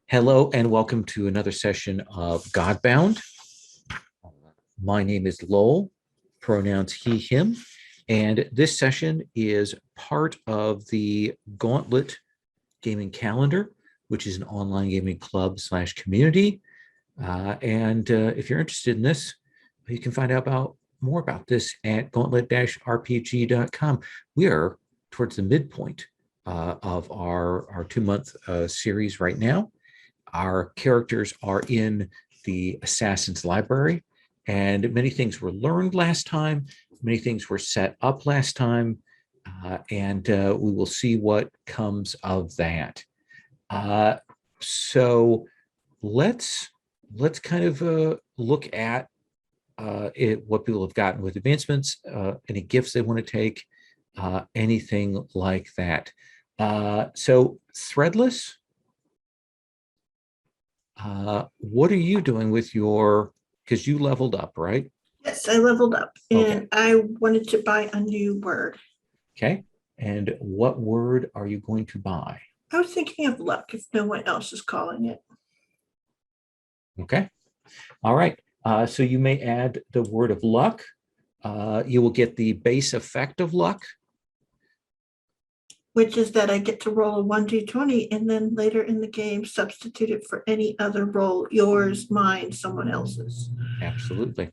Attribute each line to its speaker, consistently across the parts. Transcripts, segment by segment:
Speaker 1: Hello and welcome to another session of Godbound. My name is Lowell, pronouns he, him, and this session is part of the Gauntlet Gaming Calendar, which is an online gaming club / community. If you're interested in this, you can find out more about this at gauntlet-rpg.com. We are towards the midpoint of our 2-month series right now. Our characters are in the Assassin's Library, and many things were learned last time. Many things were set up last time, and we will see what comes of that. So let's kind of look at what people have gotten with advancements, any gifts they want to take, anything like that. So Threadless. What are you doing with your, because you leveled up, right?
Speaker 2: Yes, I leveled up and
Speaker 1: Okay.
Speaker 2: I wanted to buy a new word.
Speaker 1: Okay. And what word are you going to buy?
Speaker 2: I was thinking of luck if no one else is calling it.
Speaker 1: Okay. All right. So you may add the word of luck. You will get the base effect of luck.
Speaker 2: Which is that I get to roll a 1d20 and then later in the game substitute it for any other roll, yours, mine, someone else's.
Speaker 1: Absolutely.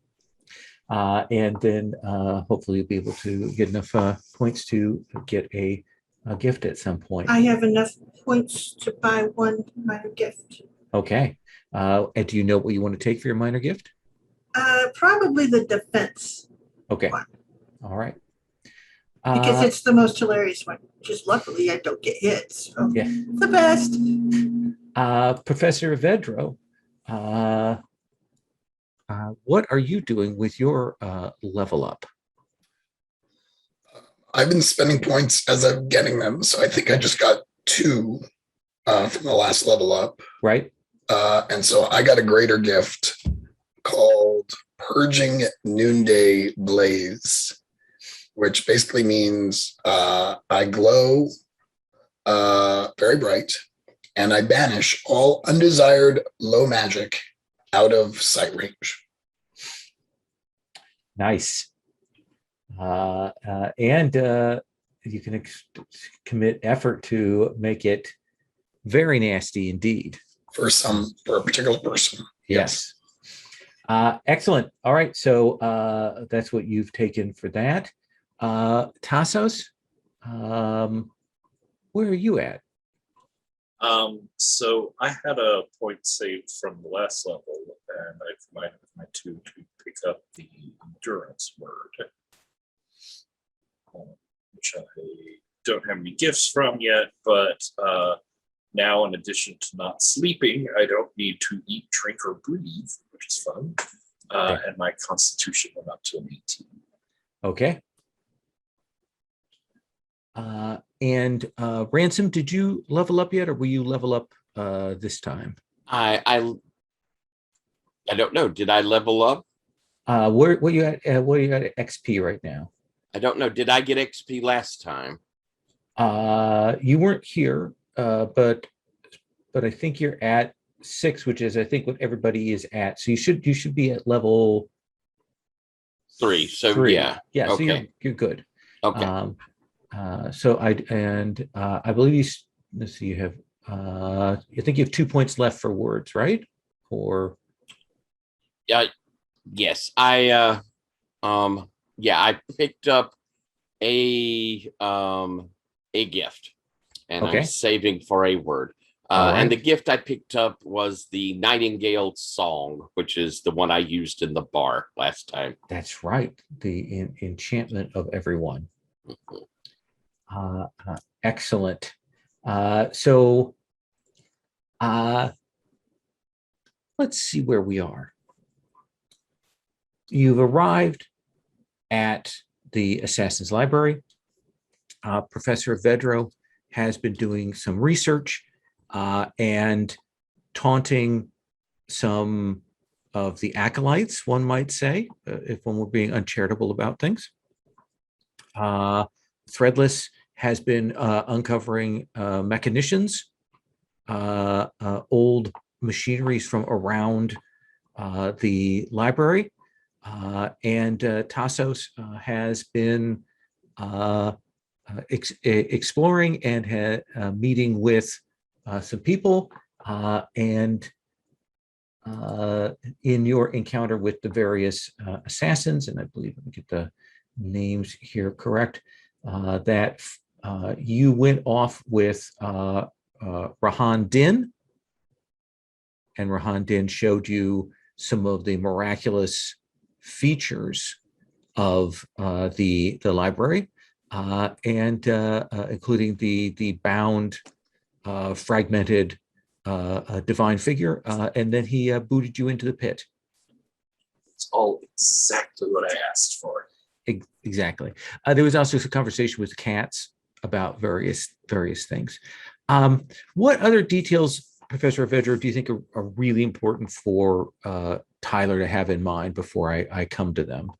Speaker 1: And then hopefully you'll be able to get enough points to get a gift at some point.
Speaker 2: I have enough points to buy one minor gift.
Speaker 1: Okay. And do you know what you want to take for your minor gift?
Speaker 2: Probably the defense.
Speaker 1: Okay.
Speaker 2: One.
Speaker 1: All right.
Speaker 2: Because it's the most hilarious one. Just luckily I don't get hit. So
Speaker 1: Yeah.
Speaker 2: The best.
Speaker 1: Professor Vedro, what are you doing with your level up?
Speaker 3: I've been spending points as I'm getting them, so I think I just got 2 from the last level up.
Speaker 1: Right.
Speaker 3: And so I got a greater gift called Purging Noonday Blaze, which basically means I glow very bright, and I banish all undesired low magic out of sight range.
Speaker 1: Nice. And you can commit effort to make it very nasty indeed.
Speaker 3: For a particular person.
Speaker 1: Yes. Excellent. All right. So that's what you've taken for that. Tassos, where are you at?
Speaker 4: So I had a point saved from the last level, and I've combined with my 2 to pick up the endurance word, which I don't have any gifts from yet, but now in addition to not sleeping, I don't need to eat, drink, or breathe, which is fun.
Speaker 1: Okay.
Speaker 4: And my constitution went up to an 18.
Speaker 1: Okay. And Ransom, did you level up yet, or will you level up this time?
Speaker 5: I don't know. Did I level up?
Speaker 1: What are you at XP right now?
Speaker 5: I don't know. Did I get XP last time?
Speaker 1: You weren't here, but I think you're at 6, which is I think what everybody is at. So you should be at level
Speaker 5: 3. So
Speaker 1: 3.
Speaker 5: yeah.
Speaker 1: Yeah.
Speaker 5: Okay.
Speaker 1: So you're good.
Speaker 5: Okay.
Speaker 1: So I believe you. Let's see. You have. I think you have 2 points left for words, right? Or.
Speaker 5: Yes. I picked up a gift, and
Speaker 1: Okay.
Speaker 5: I'm saving for a word.
Speaker 1: Right.
Speaker 5: And the gift I picked up was the Nightingale Song, which is the one I used in the bar last time.
Speaker 1: That's right. The enchantment of everyone. Excellent. So let's see where we are. You've arrived at the Assassin's Library. Professor Vedro has been doing some research and taunting some of the acolytes, one might say, if one were being uncharitable about things. Threadless has been uncovering mechanicians old machineries from around the library. And Tassos has been exploring and meeting with some people. And in your encounter with the various assassins, and I believe, let me get the names here correct, that you went off with Rahan Din, and Rahan Din showed you some of the miraculous features of the library, and including the bound, fragmented divine figure, and then he booted you into the pit.
Speaker 4: It's all exactly what I asked for.
Speaker 1: Exactly. There was also a conversation with cats about various things. What other details, Professor Avedro, do you think are really important for Tyler to have in mind before I come to them?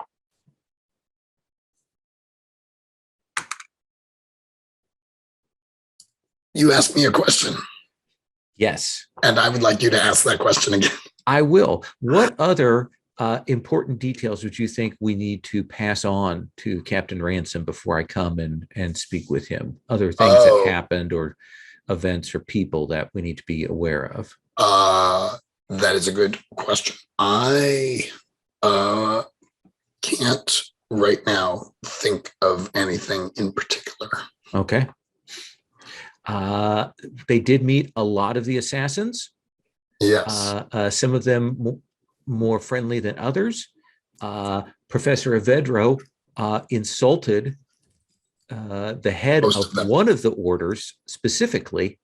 Speaker 3: You asked me a question,
Speaker 1: Yes,
Speaker 3: and I would like you to ask that question again.
Speaker 1: I will. What other important details would you think we need to pass on to Captain Ransom before I come and speak with him? Other things that happened, or events or people that we need to be aware of?
Speaker 3: That is a good question. I can't right now think of anything in particular.
Speaker 1: Okay. They did meet a lot of the assassins.
Speaker 3: Yes.
Speaker 1: Some of them more friendly than others. Professor Avedro insulted the head of one of the orders, specifically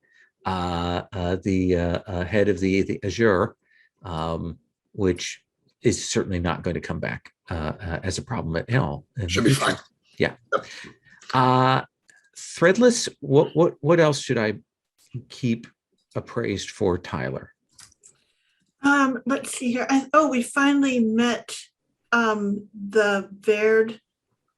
Speaker 1: the head of the Azure, which is certainly not going to come back as a problem at all.
Speaker 3: Should be fine.
Speaker 1: Yeah. Threadless, what else should I keep appraised for Tyler?
Speaker 2: Let's see here. We finally met the Baird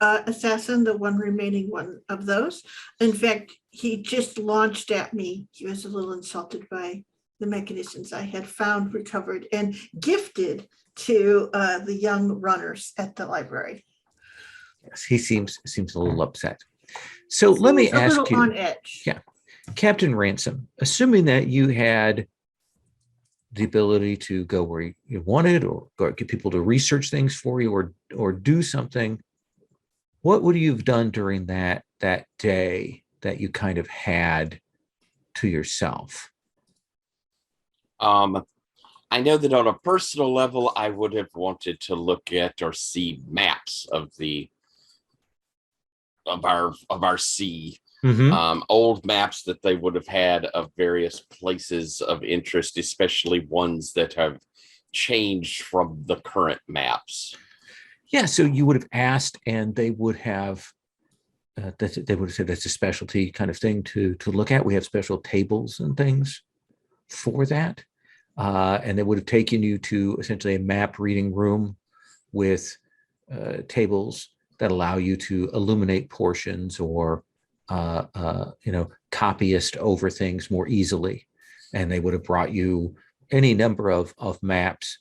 Speaker 2: assassin, the one remaining one of those. In fact, he just launched at me. He was a little insulted by the mechanisms I had found, recovered, and gifted to the young runners at the library.
Speaker 1: Yes, he seems a little upset. So let me ask you,
Speaker 2: on edge.
Speaker 1: Yeah, Captain Ransom, assuming that you had the ability to go where you wanted, or get people to research things for you, or do something, what would you have done during that day that you kind of had to yourself?
Speaker 5: I know that on a personal level, I would have wanted to look at or see maps of our sea.
Speaker 1: Mm-hmm.
Speaker 5: Old maps that they would have had of various places of interest, especially ones that have changed from the current maps.
Speaker 1: Yeah, so you would have asked, and they would have they would have said that's a specialty kind of thing to look at. We have special tables and things for that, and they would have taken you to essentially a map reading room with tables that allow you to illuminate portions, or copyist over things more easily. And they would have brought you any number of maps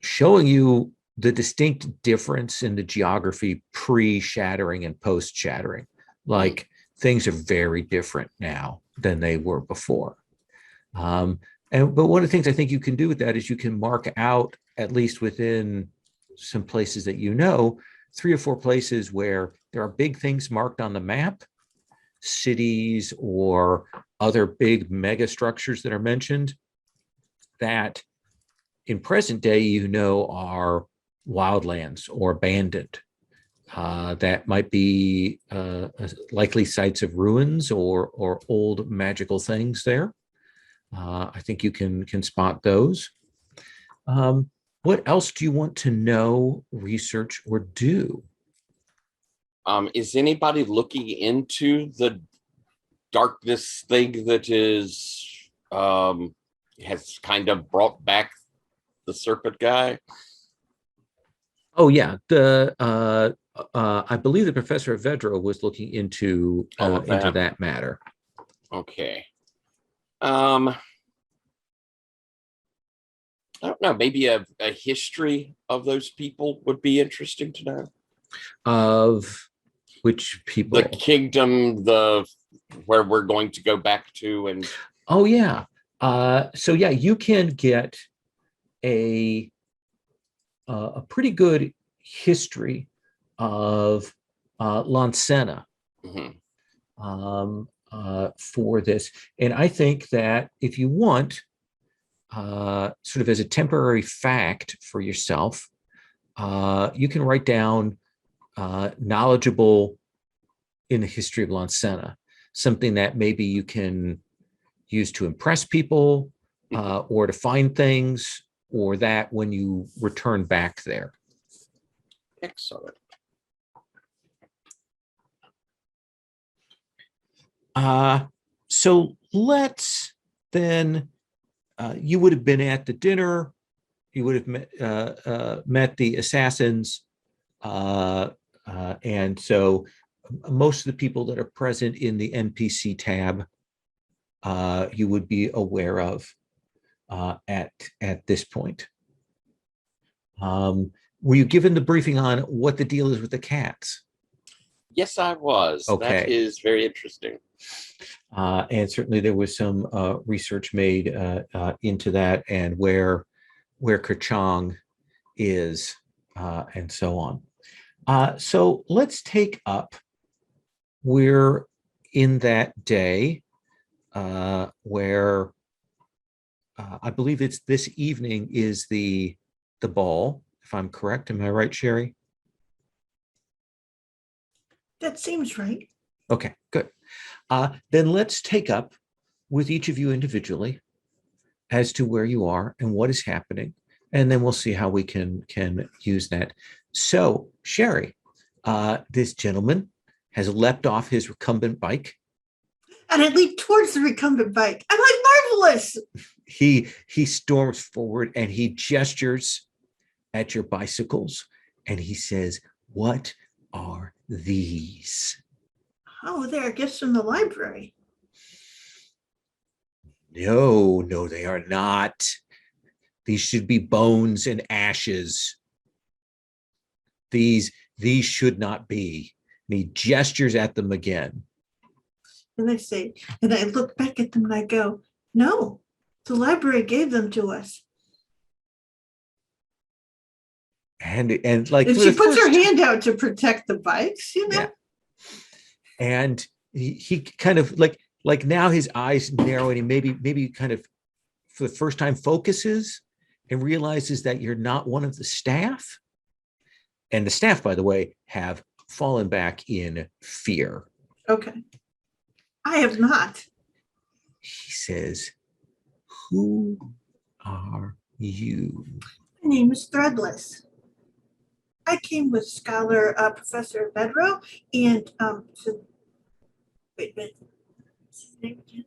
Speaker 1: showing you the distinct difference in the geography pre-shattering and post-shattering. Like, things are very different now than they were before. But one of the things I think you can do with that is you can mark out, at least within some places that 3 or 4 places where there are big things marked on the map, cities or other big mega structures that are mentioned, that in present day are wildlands or abandoned, that might be likely sites of ruins or old magical things there. I think you can spot those. What else do you want to know, research, or do?
Speaker 5: Is anybody looking into the darkness thing that has kind of brought back the serpent guy?
Speaker 1: Oh yeah, I believe the Professor Avedro was looking into that matter.
Speaker 5: Okay. I don't know. Maybe a history of those people would be interesting to know.
Speaker 1: Of which people?
Speaker 5: The kingdom, where we're going to go back to, and
Speaker 1: Oh yeah. So yeah, you can get a pretty good history of Lancena
Speaker 5: Mhm.
Speaker 1: For this, and I think that if you want, sort of as a temporary fact for yourself, you can write down knowledgeable in the history of Lancena, something that maybe you can use to impress people, or to find things, or that when you return back there.
Speaker 5: Excellent.
Speaker 1: So let's then, you would have been at the dinner, you would have met the assassins, and so most of the people that are present in the NPC tab, you would be aware of at this point. Were you given the briefing on what the deal is with the cats?
Speaker 5: Yes, I was.
Speaker 1: Okay.
Speaker 5: That is very interesting.
Speaker 1: And certainly there was some research made into that, and where Kerchang is, and so on. So let's take up, we're in that day where I believe it's this evening is the ball, if I'm correct. Am I right, Sherry?
Speaker 2: That seems right.
Speaker 1: Okay, good. Then let's take up with each of you individually as to where you are and what is happening, and then we'll see how we can use that. So, Sherry, this gentleman has leapt off his recumbent bike.
Speaker 2: And I leap towards the recumbent bike. I'm like, marvelous.
Speaker 1: He storms forward and he gestures at your bicycles and he says, "What are these?"
Speaker 2: Oh, they're gifts from the library.
Speaker 1: No, they are not. These should be bones and ashes. These should not be. And he gestures at them again.
Speaker 2: And I say, and I look back at them and I go, no, the library gave them to us.
Speaker 1: And like,
Speaker 2: And she puts her hand out to protect the bikes, you know?
Speaker 1: Yeah. And he kind of like now his eyes narrow and he maybe kind of for the first time focuses and realizes that you're not one of the staff. And the staff, by the way, have fallen back in fear.
Speaker 2: Okay. I have not.
Speaker 1: He says, "Who are you?"
Speaker 2: My name is Threadless. I came with Scholar Professor Bedrow and so, wait. What's his name again?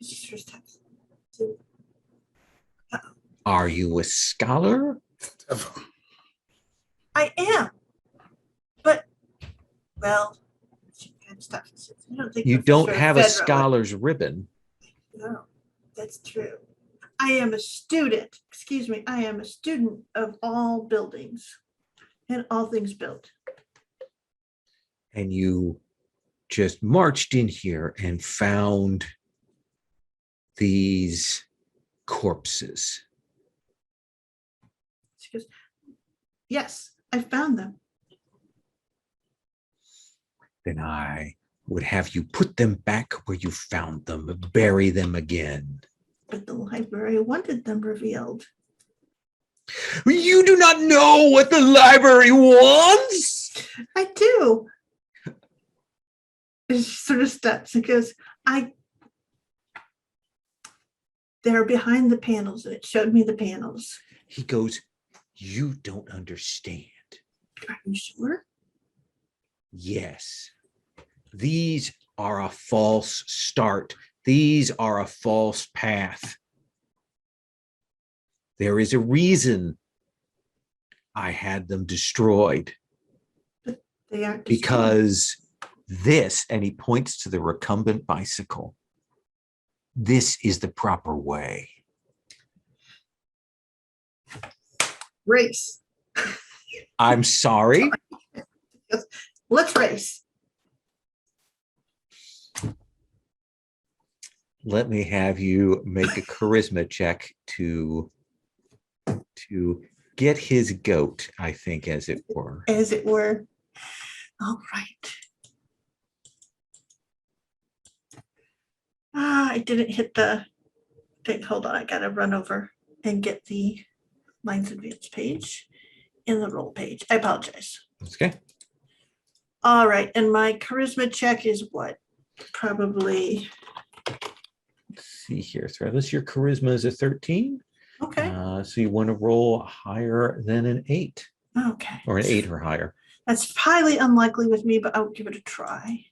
Speaker 2: It's his first time. So,
Speaker 1: Are you a scholar?
Speaker 2: I am, but well, kind of stuff. I don't think
Speaker 1: You don't
Speaker 2: Professor
Speaker 1: have a
Speaker 2: Bedrow-
Speaker 1: scholar's ribbon.
Speaker 2: No, that's true. I am a student. Excuse me. I am a student of all buildings and all things built.
Speaker 1: And you just marched in here and found these corpses.
Speaker 2: She goes, yes, I found them.
Speaker 1: Then I would have you put them back where you found them, bury them again.
Speaker 2: But the library wanted them revealed.
Speaker 1: You do not know what the library wants?
Speaker 2: I do. And she sort of steps and goes, they're behind the panels, and it showed me the panels.
Speaker 1: He goes, "You don't understand."
Speaker 2: Are you sure?
Speaker 1: Yes. These are a false start. These are a false path. There is a reason I had them destroyed.
Speaker 2: They aren't destroyed.
Speaker 1: Because this, and he points to the recumbent bicycle, This is the proper way.
Speaker 2: Race.
Speaker 1: I'm sorry.
Speaker 2: Let's race.
Speaker 1: Let me have you make a charisma check to get his goat, I think, as it were.
Speaker 2: As it were. All right. I didn't hit the thing. Hold on. I got to run over and get the Lines Advanced page in the roll page. I apologize.
Speaker 1: Okay.
Speaker 2: All right. And my charisma check is what? Probably.
Speaker 1: Let's see here. So unless your charisma is a 13.
Speaker 2: Okay.
Speaker 1: So you want to roll higher than an 8
Speaker 2: Okay.
Speaker 1: or an 8 or higher.
Speaker 2: That's highly unlikely with me, but I'll give it a try.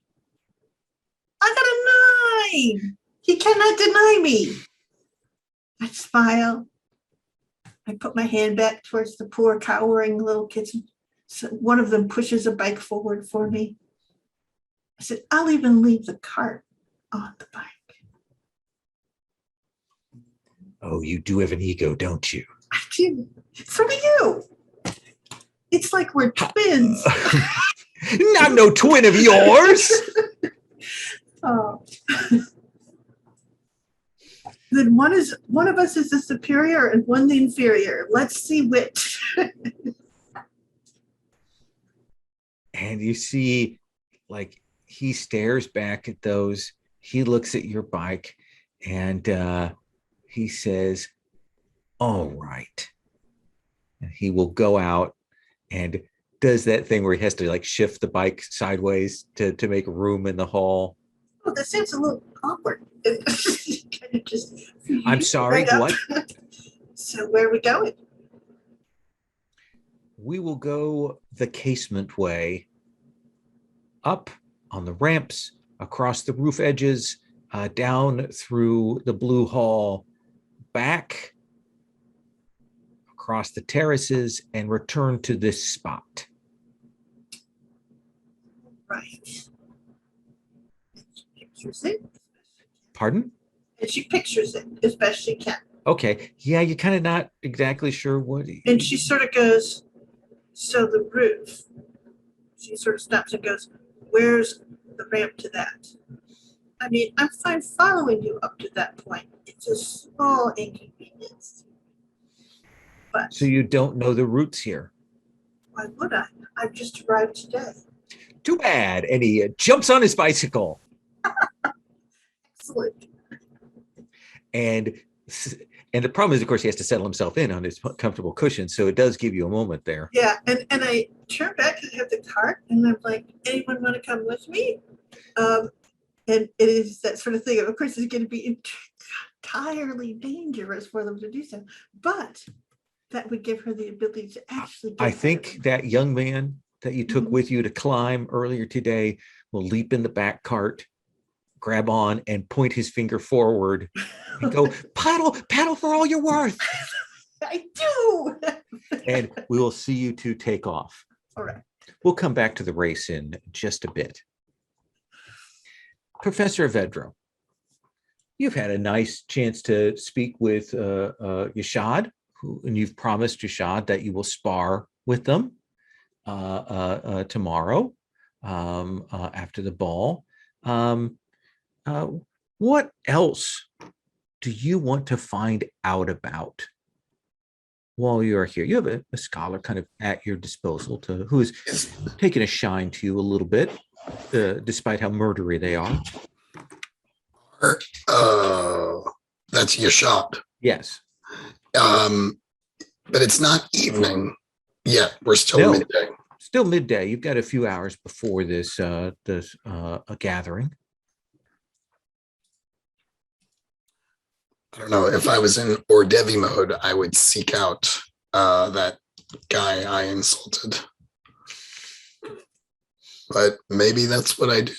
Speaker 2: I got a 9. He cannot deny me. I smile. I put my hand back towards the poor cowering little kids. So one of them pushes a bike forward for me. I said, I'll even leave the cart on the bike.
Speaker 1: Oh, you do have an ego, don't you?
Speaker 2: I do. So do you. It's like we're twins.
Speaker 1: I'm no twin of yours.
Speaker 2: Oh. Then one of us is the superior and one the inferior. Let's see which.
Speaker 1: And you see, like, he stares back at those. He looks at your bike and he says, all right. And he will go out and does that thing where he has to like shift the bike sideways to make room in the hall.
Speaker 2: Oh, that seems a little awkward. Kind of just
Speaker 1: I'm sorry,
Speaker 2: right up.
Speaker 1: what?
Speaker 2: So where are we going?
Speaker 1: We will go the casement way, up on the ramps, across the roof edges, down through the blue hall, back across the terraces, and return to this spot.
Speaker 2: Right. She pictures it.
Speaker 1: Pardon?
Speaker 2: And she pictures it as best she can.
Speaker 1: Okay. Yeah, you're kind of not exactly sure what.
Speaker 2: And she sort of goes, so the roof. She sort of stops and goes, where's the ramp to that? I mean, I'm fine following you up to that point. It's a small inconvenience. But
Speaker 1: So you don't know the routes here.
Speaker 2: why would I? I've just arrived today.
Speaker 1: Too bad. And he jumps on his bicycle.
Speaker 2: Excellent.
Speaker 1: And the problem is, of course, he has to settle himself in on his comfortable cushion. So it does give you a moment there.
Speaker 2: Yeah, and I turn back and have the cart, and I'm like, anyone want to come with me? And it is that sort of thing. Of course, it's going to be entirely dangerous for them to do so, but that would give her the ability to actually get
Speaker 1: I
Speaker 2: ahead of
Speaker 1: think
Speaker 2: them.
Speaker 1: that young man that you took
Speaker 2: Mhm.
Speaker 1: with you to climb earlier today will leap in the back cart, grab on, and point his finger forward and go, paddle for all you're worth.
Speaker 2: I do.
Speaker 1: And we will see you two take off.
Speaker 2: All right.
Speaker 1: We'll come back to the race in just a bit. Professor Vedro, you've had a nice chance to speak with Yashad, and you've promised Yashad that you will spar with them tomorrow after the ball. What else do you want to find out about while you're here? You have a scholar kind of at your disposal who is taking a shine to you a little bit, despite how murdery they are.
Speaker 3: That's your shop.
Speaker 1: Yes.
Speaker 3: But it's not evening yet. We're still
Speaker 1: No.
Speaker 3: midday.
Speaker 1: Still midday. You've got a few hours before this gathering.
Speaker 3: I don't know. If I was in Ordevi mode, I would seek out that guy I insulted. But maybe that's what I do.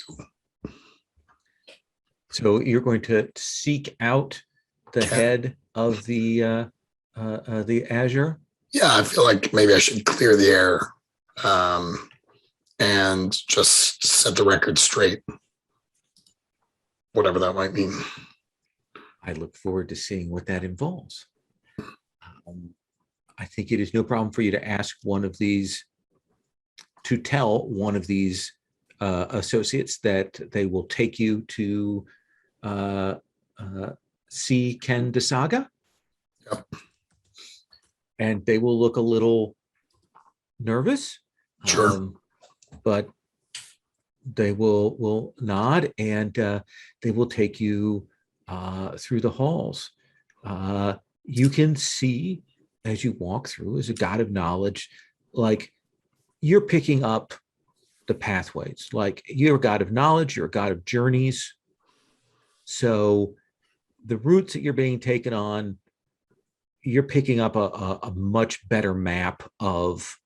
Speaker 1: So you're going to seek out the head of the Azure?
Speaker 3: Yeah, I feel like maybe I should clear the air and just set the record straight. Whatever that might mean.
Speaker 1: I look forward to seeing what that involves. I think it is no problem for you to ask one of these, to tell one of these associates that they will take you to see Ken DeSaga.
Speaker 3: Yep.
Speaker 1: And they will look a little nervous.
Speaker 3: Sure.
Speaker 1: But they will nod, and they will take you through the halls. You can see as you walk through, as a god of knowledge, like you're picking up the pathways. Like you're a god of knowledge, you're a god of journeys. So the routes that you're being taken on, you're picking up a much better map of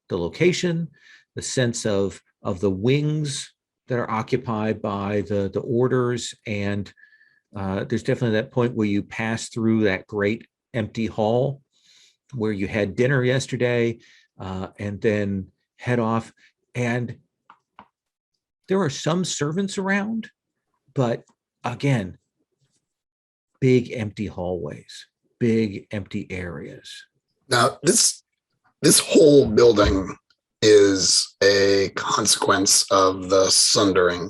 Speaker 1: the location, the sense of the wings that are occupied by the orders. And there's definitely that point where you pass through that great empty hall where you had dinner yesterday, and then head off. And there are some servants around, but again, big empty hallways, big empty areas.
Speaker 3: Now, this whole building is a consequence of the sundering,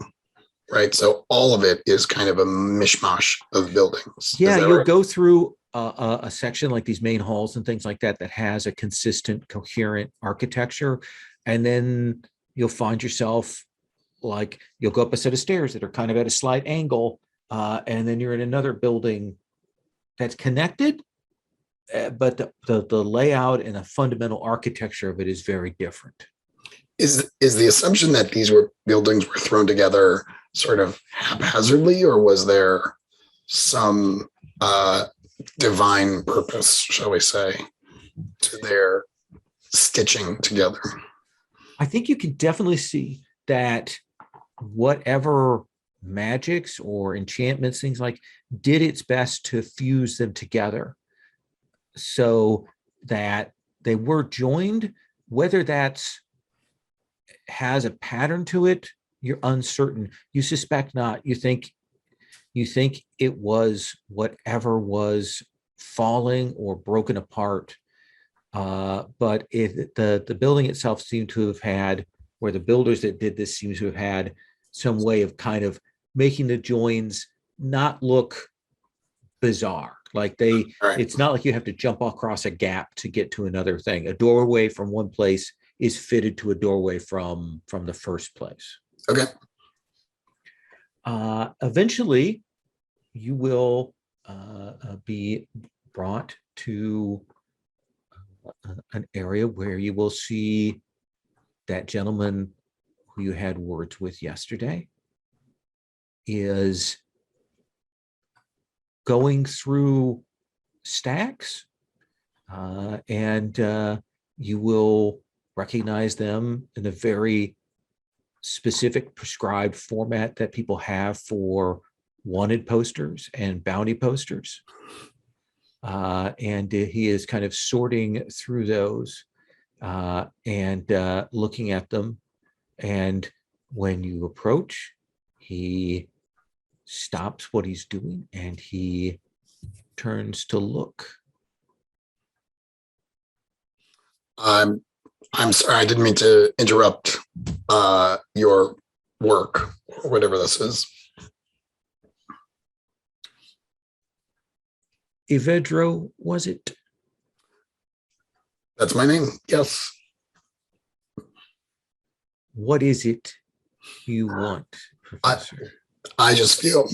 Speaker 3: right? So all of it is kind of a mishmash of buildings.
Speaker 1: Yeah, you'll
Speaker 3: right?
Speaker 1: go through a section like these main halls and things like that has a consistent, coherent architecture. And then you'll find yourself like you'll go up a set of stairs that are kind of at a slight angle. And then you're in another building that's connected, but the layout and the fundamental architecture of it is very different.
Speaker 3: Is the assumption that these buildings were thrown together sort of haphazardly, or was there some divine purpose, shall we say, to their stitching together?
Speaker 1: I think you can definitely see that whatever magics or enchantments, things like, did its best to fuse them together so that they were joined. Whether that's has a pattern to it, you're uncertain. You suspect not. You think it was whatever was falling or broken apart. But the building itself seemed to have had, where the builders that did this seems to have had some way of kind of making the joins not look bizarre. Like it's not like you have to jump across a gap to get to another thing. A doorway from one place is fitted to a doorway from the first place.
Speaker 3: Okay.
Speaker 1: Eventually, you will be brought to an area where you will see that gentleman who you had words with yesterday is going through stacks, and you will recognize them in a very specific prescribed format that people have for wanted posters and bounty posters. And he is kind of sorting through those and looking at them. And when you approach, he stops what he's doing and he turns to look.
Speaker 3: I'm sorry, I didn't mean to interrupt your work or whatever this is.
Speaker 1: Evedro, was it?
Speaker 3: That's my name. Yes.
Speaker 1: What is it you want, Professor?
Speaker 3: I just feel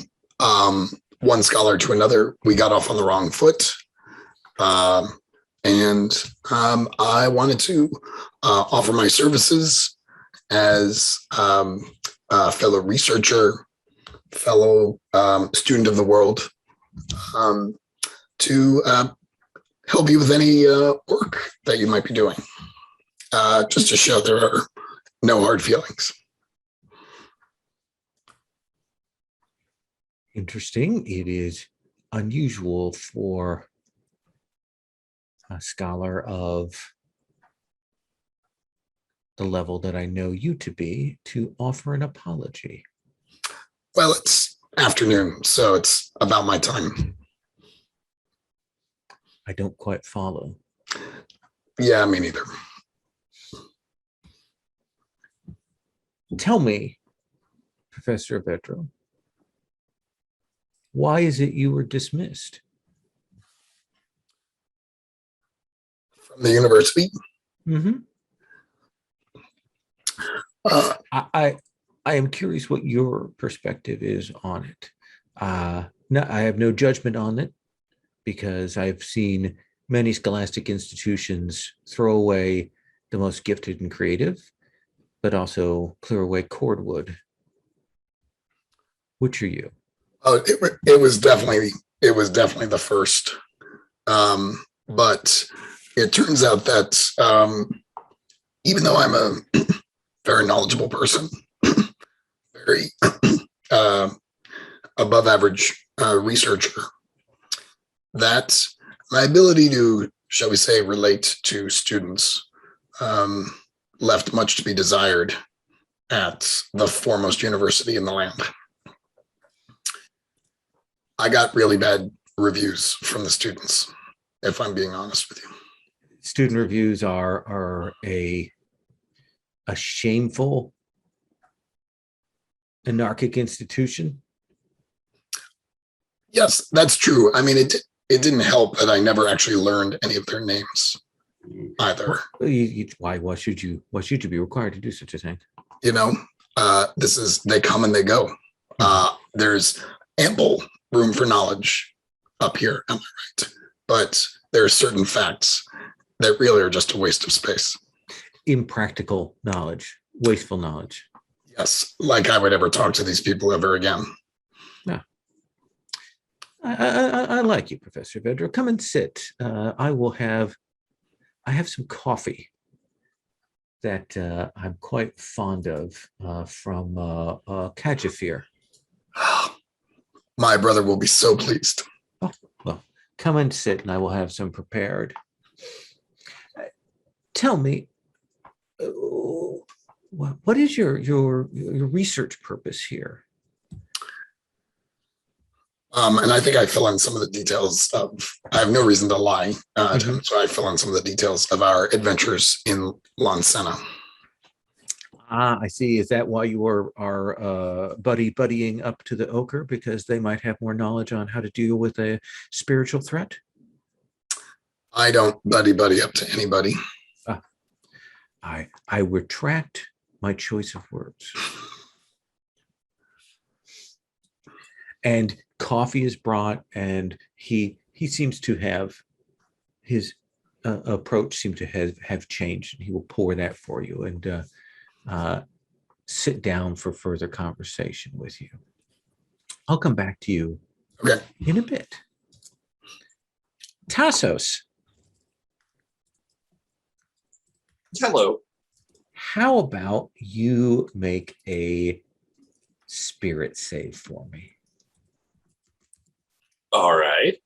Speaker 3: one scholar to another, we got off on the wrong foot. And I wanted to offer my services as a fellow researcher, fellow student of the world, to help you with any work that you might be doing, just to show there are no hard feelings.
Speaker 1: Interesting. It is unusual for a scholar of the level that I know you to be to offer an apology.
Speaker 3: Well, it's afternoon, so it's about my time.
Speaker 1: I don't quite follow.
Speaker 3: Yeah, me neither.
Speaker 1: Tell me, Professor Vedro, why is it you were dismissed?
Speaker 3: From the university.
Speaker 1: Mm-hmm.
Speaker 3: Uh,
Speaker 1: I am curious what your perspective is on it. No, I have no judgment on it because I've seen many scholastic institutions throw away the most gifted and creative, but also clear away cordwood. Which are you?
Speaker 3: oh, it was definitely the first. But it turns out that even though I'm a very knowledgeable person, very above average researcher, that my ability to, shall we say, relate to students left much to be desired at the foremost university in the land. I got really bad reviews from the students, if I'm being honest with you.
Speaker 1: Student reviews are a shameful anarchic institution.
Speaker 3: Yes, that's true. I mean, it didn't help that I never actually learned any of their names either.
Speaker 1: Why should you be required to do such a thing?
Speaker 3: You know, they come and they go. There's ample room for knowledge up here, am I right? But there are certain facts that really are just a waste of space.
Speaker 1: Impractical knowledge, wasteful knowledge.
Speaker 3: Yes, like I would ever talk to these people ever again.
Speaker 1: No. I like you, Professor Vedra. Come and sit. I have some coffee that I'm quite fond of from Kajafir.
Speaker 3: My brother will be so pleased.
Speaker 1: Oh, well, come and sit and I will have some prepared. Tell me, what is your research purpose here?
Speaker 3: And I think I fill in some of the details of, I have no reason to lie, Tim, so I fill in some of the details of our adventures in Lansena.
Speaker 1: I see. Is that why you are buddying up to the ochre? Because they might have more knowledge on how to deal with a spiritual threat?
Speaker 3: I don't buddy up to anybody.
Speaker 1: I retract my choice of words. And coffee is brought, and he seems to have his approach seemed to have changed. He will pour that for you and sit down for further conversation with you. I'll come back to you in a bit. Tassos.
Speaker 4: Hello.
Speaker 1: How about you make a spirit save for me?
Speaker 4: All right.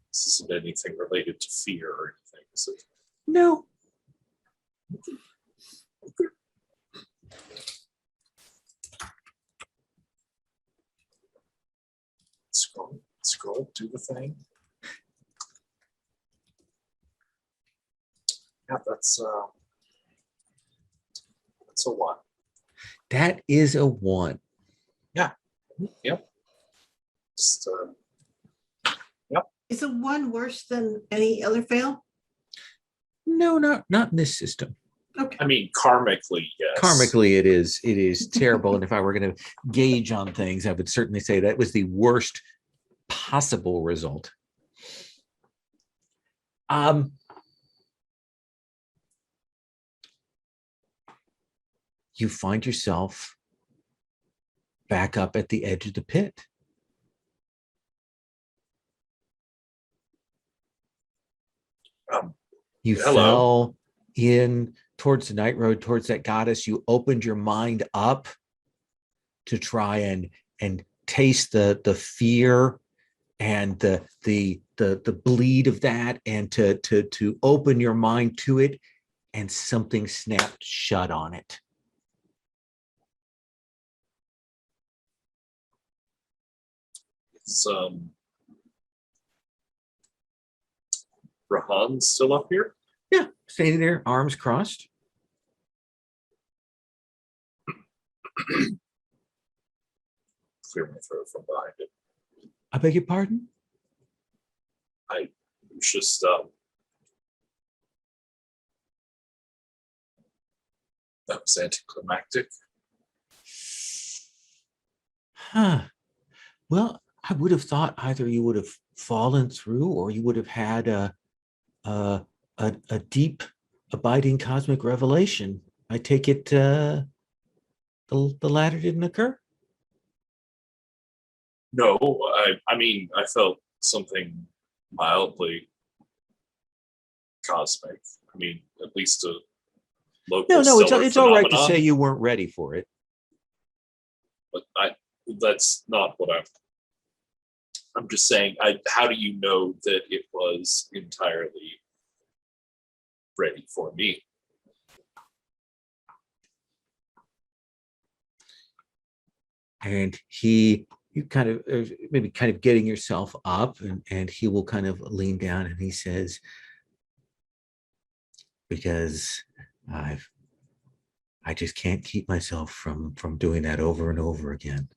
Speaker 4: This isn't anything related to fear or anything, is it?
Speaker 1: No.
Speaker 4: Scroll, do the thing. Yeah, that's a 1.
Speaker 1: That is a 1.
Speaker 4: Yeah. Yep. Just,
Speaker 2: Is a 1 worse than any other fail?
Speaker 1: No, not in this system.
Speaker 2: Okay.
Speaker 4: I mean, karmically, yes.
Speaker 1: Karmically, it is terrible. And if I were going to gauge on things, I would certainly say that was the worst possible result. You find yourself back up at the edge of the pit. You fell in towards the night road, towards that goddess. You opened your mind up to try and taste the fear and the bleed of that, and to open your mind to it, and something snapped shut on it.
Speaker 4: Is Rahan still up here?
Speaker 1: Yeah, standing there, arms crossed.
Speaker 4: Clear my throat from behind it.
Speaker 1: I beg your pardon?
Speaker 4: It was just that was anticlimactic.
Speaker 1: Huh. Well, I would have thought either you would have fallen through or you would have had a deep, abiding cosmic revelation. I take it the latter didn't occur?
Speaker 4: No, I mean, I felt something mildly cosmic. I mean, at least a local.
Speaker 1: No, it's
Speaker 4: stellar
Speaker 1: all right to
Speaker 4: phenomenon.
Speaker 1: say you weren't ready for it.
Speaker 4: But that's not what I'm just saying. How do you know that it was entirely ready for me?
Speaker 1: And you kind of maybe kind of getting yourself up, and he will kind of lean down and he says, because I just can't keep myself from doing that over and over again.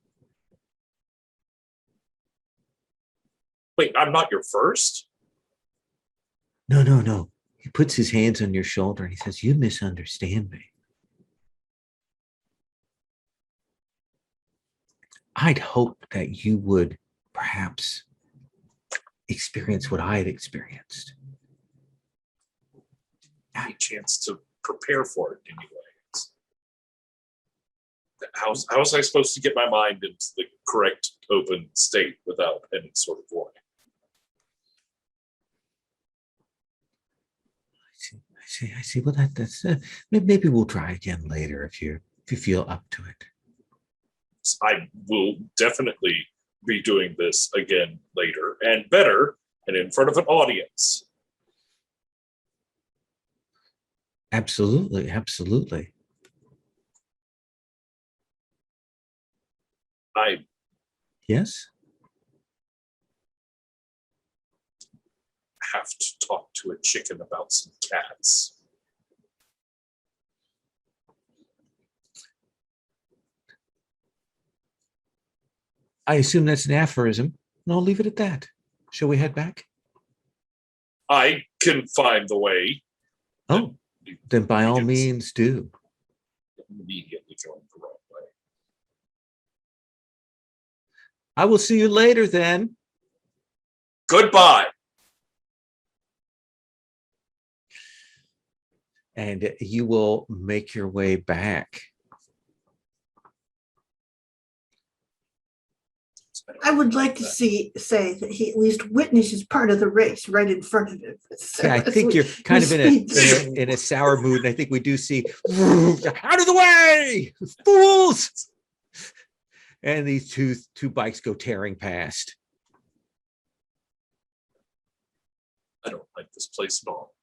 Speaker 4: Wait, I'm not your first?
Speaker 1: No. He puts his hands on your shoulder and he says, you misunderstand me. I'd hoped that you would perhaps experience what I had experienced.
Speaker 4: Any chance to prepare for it anyway? How was I supposed to get my mind into the correct open state without any sort of warning?
Speaker 1: I see. Well, that's maybe we'll try again later if you feel up to it.
Speaker 4: I will definitely be doing this again later and better and in front of an audience.
Speaker 1: Absolutely. Yes.
Speaker 4: Have to talk to a chicken about some cats.
Speaker 1: I assume that's an aphorism, and I'll leave it at that. Shall we head back?
Speaker 4: I can find the way.
Speaker 1: Oh, then by all
Speaker 4: Begins
Speaker 1: means do.
Speaker 4: Immediately going the wrong way.
Speaker 1: I will see you later then.
Speaker 4: Goodbye.
Speaker 1: And you will make your way back.
Speaker 2: I would like to say that he at least witnesses part of the race right in front of him.
Speaker 1: Yeah, I think you're kind of in a sour mood, and I think we do see out of the way, fools! And these two bikes go tearing past.
Speaker 4: I don't like this place at all.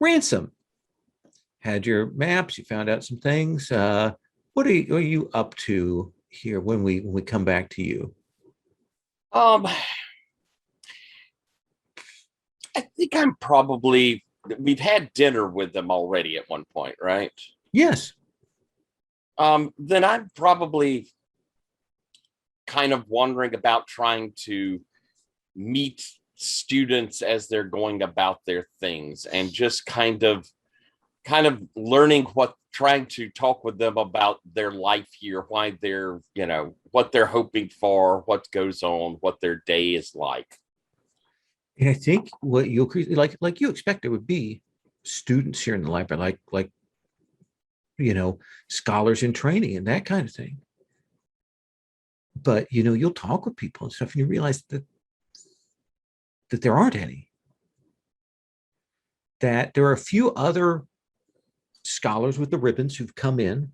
Speaker 1: Ransom. Had your maps, you found out some things. What are you up to here when we come back to you?
Speaker 5: I think we've had dinner with them already at one point, right?
Speaker 1: Yes.
Speaker 5: Then I'm probably kind of wondering about trying to meet students as they're going about their things and just kind of learning trying to talk with them about their life here, why they're, what they're hoping for, what goes on, what their day is like.
Speaker 1: And I think what you'll like you expect there would be students here in the library, like scholars in training and that kind of thing. But you'll talk with people and stuff, and you realize that there aren't any. That there are a few other scholars with the ribbons who've come in,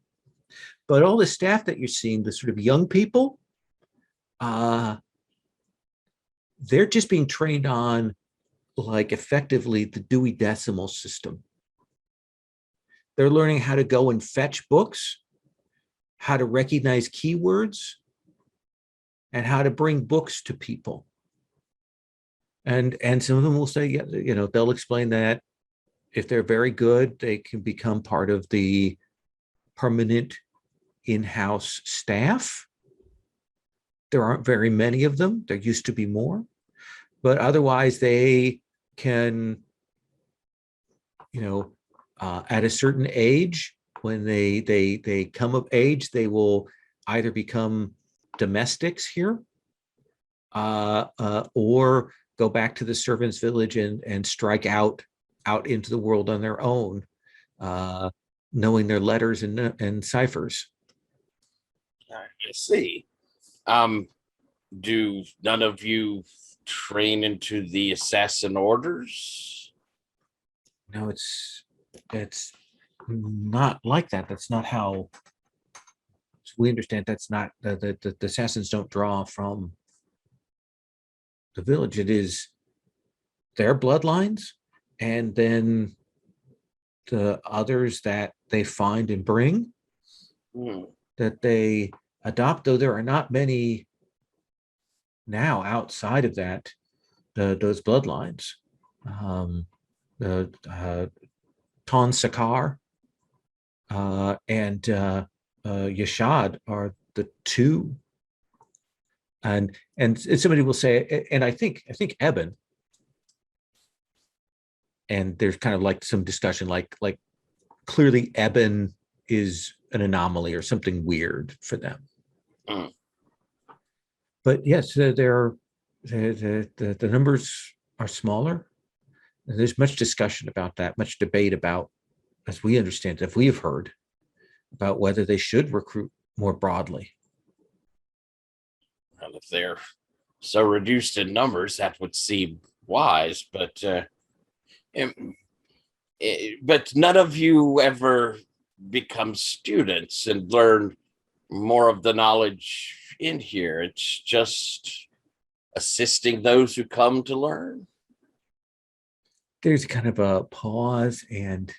Speaker 1: but all the staff that you're seeing, the sort of young people, they're just being trained on effectively the Dewey Decimal System. They're learning how to go and fetch books, how to recognize keywords and how to bring books to people. And some of them will say, yeah, you know, they'll explain that if they're very good, they can become part of the permanent in-house staff. There aren't very many of them. There used to be more, but otherwise they can, you know, at a certain age, when they come of age, they will either become domestics here or go back to the servants' village and strike out into the world on their own, knowing their letters and ciphers.
Speaker 5: I see. Do none of you train into the assassin orders?
Speaker 1: No, it's not like that. That's not how we understand. That's not the assassins don't draw from the village. It is their bloodlines, and then the others that they find and bring that they adopt, though there are not many now outside of that, those bloodlines. Ton Sakar and Yashad are the two. And somebody will say, and I think Eben, and there's kind of like some discussion, like clearly Eben is an anomaly or something weird for them. But yes, the numbers are smaller. And there's much discussion about that, much debate about, as we understand, if we have heard, about whether they should recruit more broadly.
Speaker 5: Well, if they're so reduced in numbers, that would seem wise, but none of you ever become students and learn more of the knowledge in here. It's just assisting those who come to learn.
Speaker 1: There's kind of a pause, and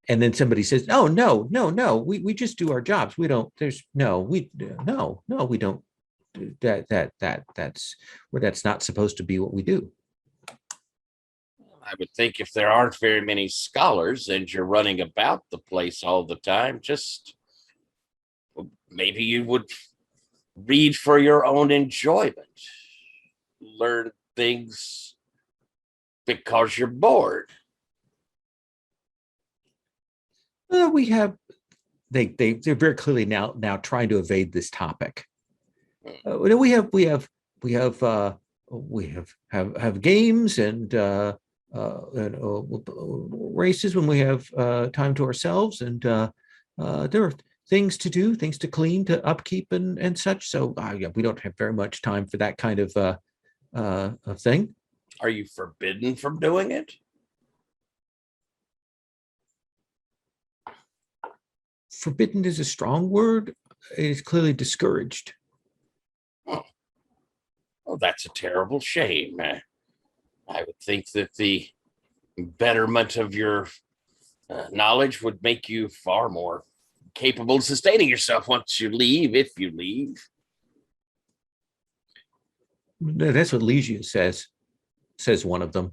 Speaker 1: then somebody says, "Oh, no, we just do our jobs. We don't. There's no, we don't. That's not supposed to be what we do."
Speaker 5: I would think if there aren't very many scholars and you're running about the place all the time, just maybe you would read for your own enjoyment, learn things because you're bored.
Speaker 1: We have they're very clearly now trying to evade this topic. We have games and races when we have time to ourselves, and there are things to do, things to clean, to upkeep and such. So yeah, we don't have very much time for that kind of thing.
Speaker 5: Are you forbidden from doing it?
Speaker 1: Forbidden is a strong word. It is clearly discouraged.
Speaker 5: Oh, that's a terrible shame. I would think that the betterment of your knowledge would make you far more capable of sustaining yourself once you leave, if you leave.
Speaker 1: That's what Legia says one of them.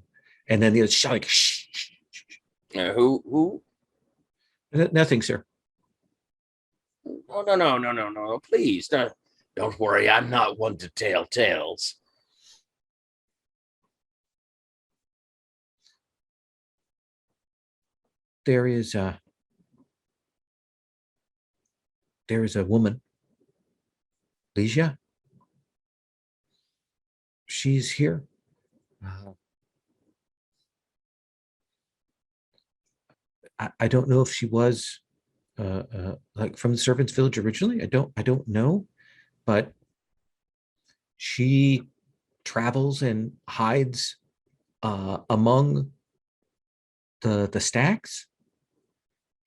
Speaker 1: And then the other, like, shh.
Speaker 5: Who?
Speaker 1: Nothing, sir.
Speaker 5: Oh, no. Please, don't worry. I'm not one to tell tales.
Speaker 1: There is a woman, Legia. She's here. I don't know if she was like from the servants' village originally. I don't know, but she travels and hides among the stacks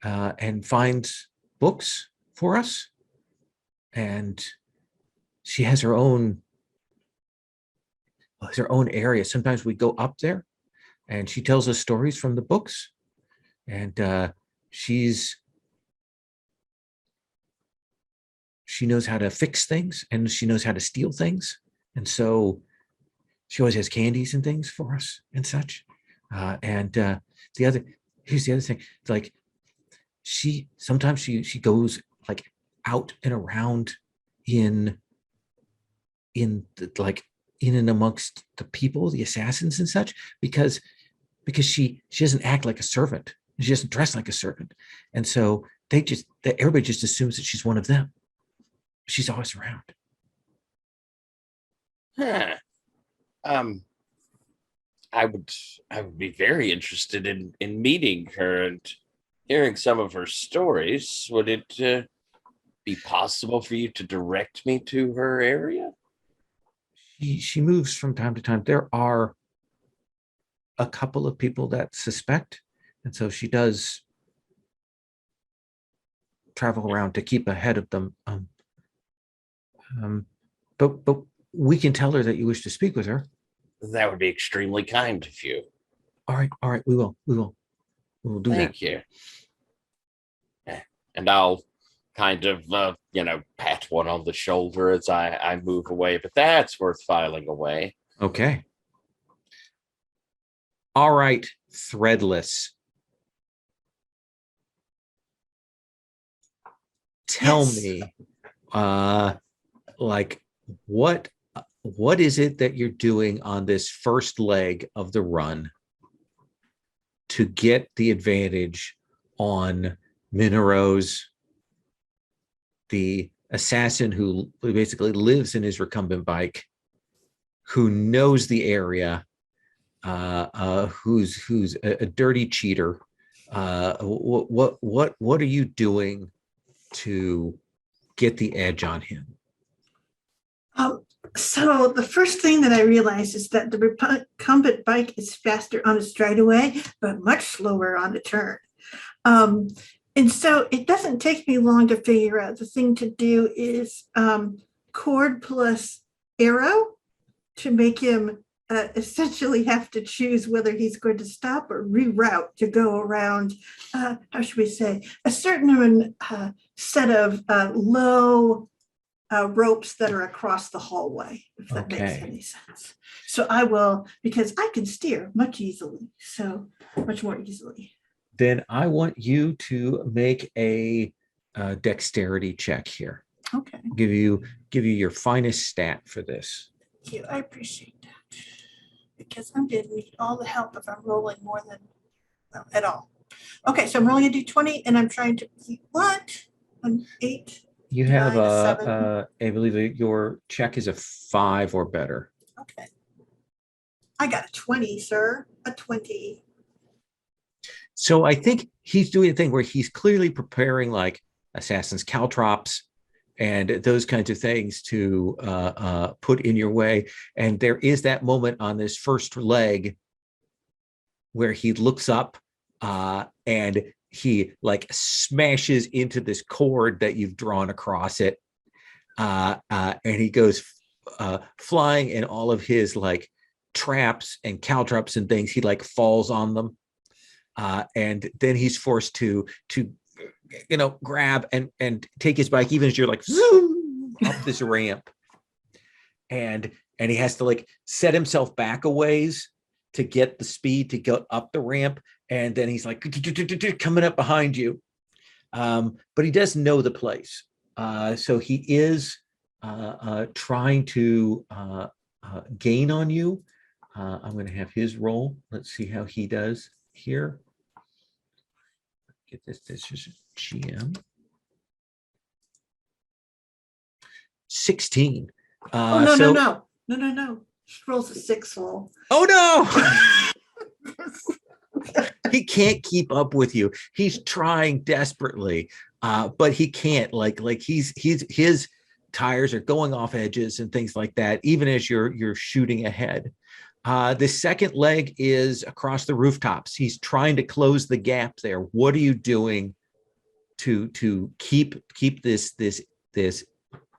Speaker 1: and finds books for us, and she has her own area. Sometimes we go up there and she tells us stories from the books, and she knows how to fix things, and she knows how to steal things, and so she always has candies and things for us and such. And here's the other thing, like sometimes she goes like out and around in like in and amongst the people, the assassins and such, because she doesn't act like a servant. She doesn't dress like a servant. And so everybody just assumes that she's one of them. She's always around.
Speaker 5: Huh. I would be very interested in meeting her and hearing some of her stories. Would it be possible for you to direct me to her area?
Speaker 1: She moves from time to time. There are a couple of people that suspect, and so she does travel around to keep ahead of them. But we can tell her that you wish to speak with her.
Speaker 5: That would be extremely kind of you.
Speaker 1: All right, we will do that.
Speaker 5: Thank you. And I'll kind of, pat one on the shoulder as I move away, but that's worth filing away.
Speaker 1: Okay. All right, Threadless. Tell
Speaker 2: Yes.
Speaker 1: me, like what is it that you're doing on this first leg of the run to get the advantage on Mineros, the assassin who basically lives in his recumbent bike, who knows the area, who's a dirty cheater? What are you doing to get the edge on him?
Speaker 2: So the first thing that I realized is that the recumbent bike is faster on a straightaway, but much slower on a turn. And so it doesn't take me long to figure out the thing to do is cord plus arrow to make him essentially have to choose whether he's going to stop or reroute to go around, how should we say, a certain set of low ropes that are across the hallway, if that makes
Speaker 1: Okay.
Speaker 2: any sense. So I will, because I can steer much more easily.
Speaker 1: Then I want you to make a dexterity check here.
Speaker 2: Okay,
Speaker 1: Give you your finest stat for this.
Speaker 2: thank you. I appreciate that. Because I'm going to need all the help if I'm rolling more than, well, at all. Okay, so I'm rolling a d20 and I'm trying to, what? An 8?
Speaker 1: You have
Speaker 2: 9, a 7.
Speaker 1: I believe your check is a 5 or better.
Speaker 2: Okay. I got a 20, sir. A 20.
Speaker 1: So I think he's doing a thing where he's clearly preparing like assassin's caltrops and those kinds of things to put in your way. And there is that moment on this first leg where he looks up and he like smashes into this cord that you've drawn across it. And he goes flying, and all of his like traps and caltrops and things, he like falls on them. And then he's forced to grab and take his bike, even as you're like zoom up this ramp, and he has to like set himself back a ways to get the speed to go up the ramp, and then he's like coming up behind you, but he does know the place, so he is trying to gain on you. I'm going to have his roll. Let's see how he does here. Get this is GM. 16.
Speaker 2: Oh, no. He rolls a 6 roll.
Speaker 1: Oh no. He can't keep up with you. He's trying desperately, but he can't. Like he's his tires are going off edges and things like that, even as you're shooting ahead. The second leg is across the rooftops. He's trying to close the gap there. What are you doing to keep this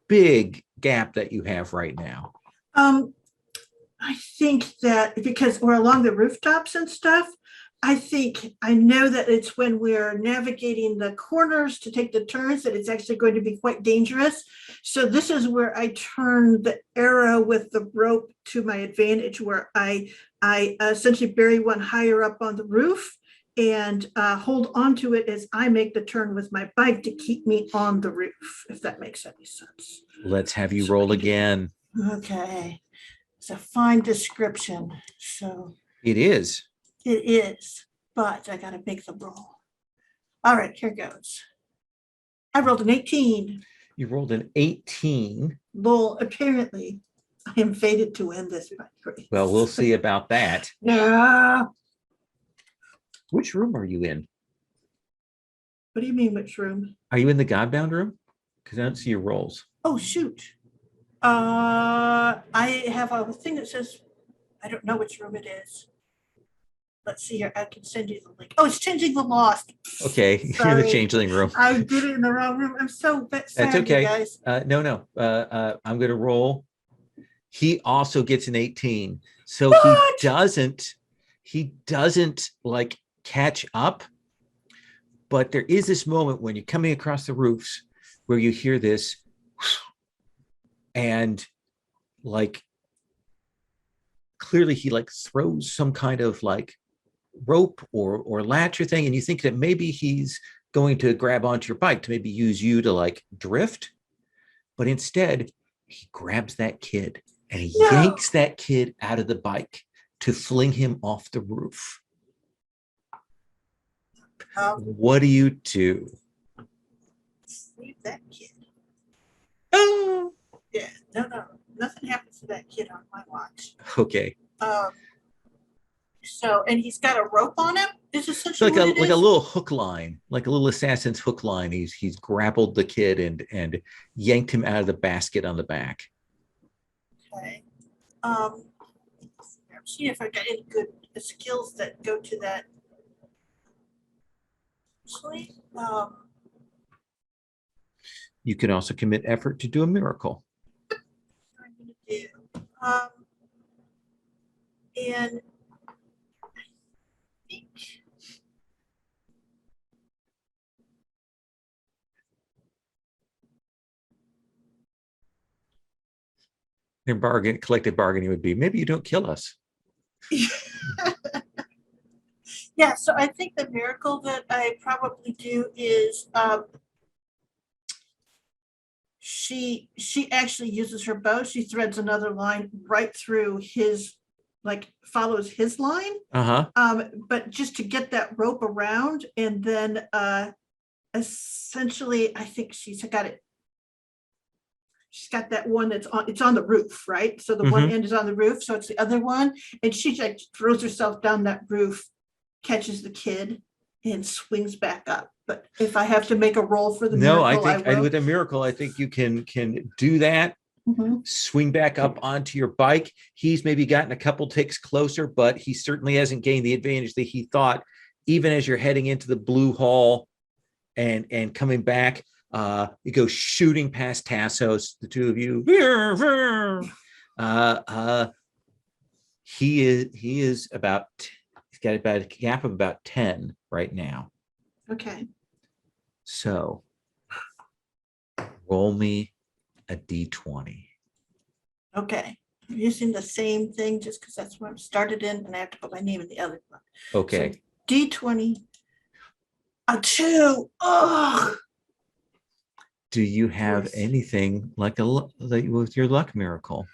Speaker 1: big gap that you have right now?
Speaker 2: I think that because we're along the rooftops and stuff, I know that it's when we're navigating the corners to take the turns that it's actually going to be quite dangerous. So this is where I turn the arrow with the rope to my advantage, where I essentially bury one higher up on the roof and hold onto it as I make the turn with my bike to keep me on the roof, if that makes any sense.
Speaker 1: Let's have you roll again.
Speaker 2: Okay. It's a fine description. So
Speaker 1: It is.
Speaker 2: it is, but I gotta make the roll. All right, here goes. I rolled an 18.
Speaker 1: You rolled an 18.
Speaker 2: Lol, apparently I am fated to win this fight.
Speaker 1: Well, we'll see about that.
Speaker 2: Yeah.
Speaker 1: Which room are you in?
Speaker 2: What do you mean, which room?
Speaker 1: Are you in the Godbound room? Because I don't see your rolls.
Speaker 2: Oh, shoot. I have a thing that says, I don't know which room it is. Let's see here. I can send you the link. Oh, it's Changing the Lost.
Speaker 1: Okay, you're in
Speaker 2: Sorry.
Speaker 1: the changeling room.
Speaker 2: I did it in the wrong room. I'm so sad,
Speaker 1: That's okay.
Speaker 2: you guys.
Speaker 1: No. I'm going to roll. He also gets an 18. So
Speaker 2: What?
Speaker 1: he doesn't like catch up. But there is this moment when you're coming across the roofs where you hear this and like clearly he like throws some kind of like rope or latch or thing, and you think that maybe he's going to grab onto your bike to maybe use you to like drift, but instead he grabs that kid and he yanks that kid out of the bike to fling him off the roof. What do you do?
Speaker 2: Leave that kid.
Speaker 1: Oh,
Speaker 2: Yeah, no, nothing happens to that kid on my watch.
Speaker 1: okay.
Speaker 2: So, and he's got a rope on him. Is
Speaker 1: It's
Speaker 2: essentially
Speaker 1: like
Speaker 2: what it
Speaker 1: a
Speaker 2: is?
Speaker 1: little hook line, like a little assassin's hook line. He's grappled the kid and yanked him out of the basket on the back.
Speaker 2: Okay. I'm seeing if I got any good skills that go to that. Actually,
Speaker 1: You can also commit effort to do a miracle.
Speaker 2: I'm gonna do. And I think
Speaker 1: Their collective bargaining would be, maybe you don't kill us.
Speaker 2: yeah, so I think the miracle that I probably do is she actually uses her bow. She threads another line right through his, like follows his line. But just to get that rope around, and then essentially I think she's got it. She's got that one that's on, it's on the roof, right? So the one end is on the roof, so it's the other one. And she like throws herself down that roof, catches the kid, and swings back up. But if I have to make a roll for the
Speaker 1: No,
Speaker 2: miracle,
Speaker 1: I think with a miracle, I think you can do that. Swing back up onto your bike. He's maybe gotten a couple ticks closer, but he certainly hasn't gained the advantage that he thought. Even as you're heading into the blue hall and coming back, you go shooting past Tassos, the two of you. He's got about a gap of about 10 right now.
Speaker 2: Okay.
Speaker 1: So roll me a d20.
Speaker 2: Okay. I'm using the same thing just because that's where I started in, and I have to put my name in the other one.
Speaker 1: Okay.
Speaker 2: So D20. A 2. Oh.
Speaker 1: Do you have anything like with your luck miracle?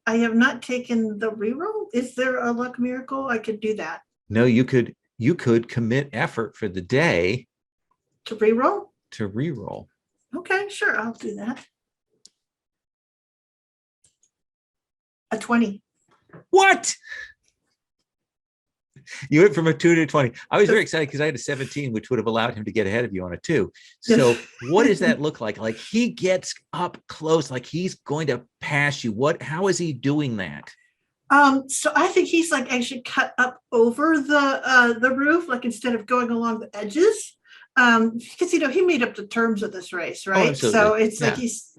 Speaker 2: I have not taken the reroll. Is there a luck miracle? I could do that.
Speaker 1: No, you could commit effort for the day
Speaker 2: To reroll?
Speaker 1: to reroll.
Speaker 2: Okay, sure, I'll do that. A 20.
Speaker 1: What? You went from a 2 to a 20. I was very excited because I had a 17, which would have allowed him to get ahead of you on a 2. So what does that look like? Like he gets up close, like he's going to pass you. How is he doing that?
Speaker 2: So I think he's like actually cut up over the roof, like instead of going along the edges. Because he made up the terms of this race, right? So it's like he's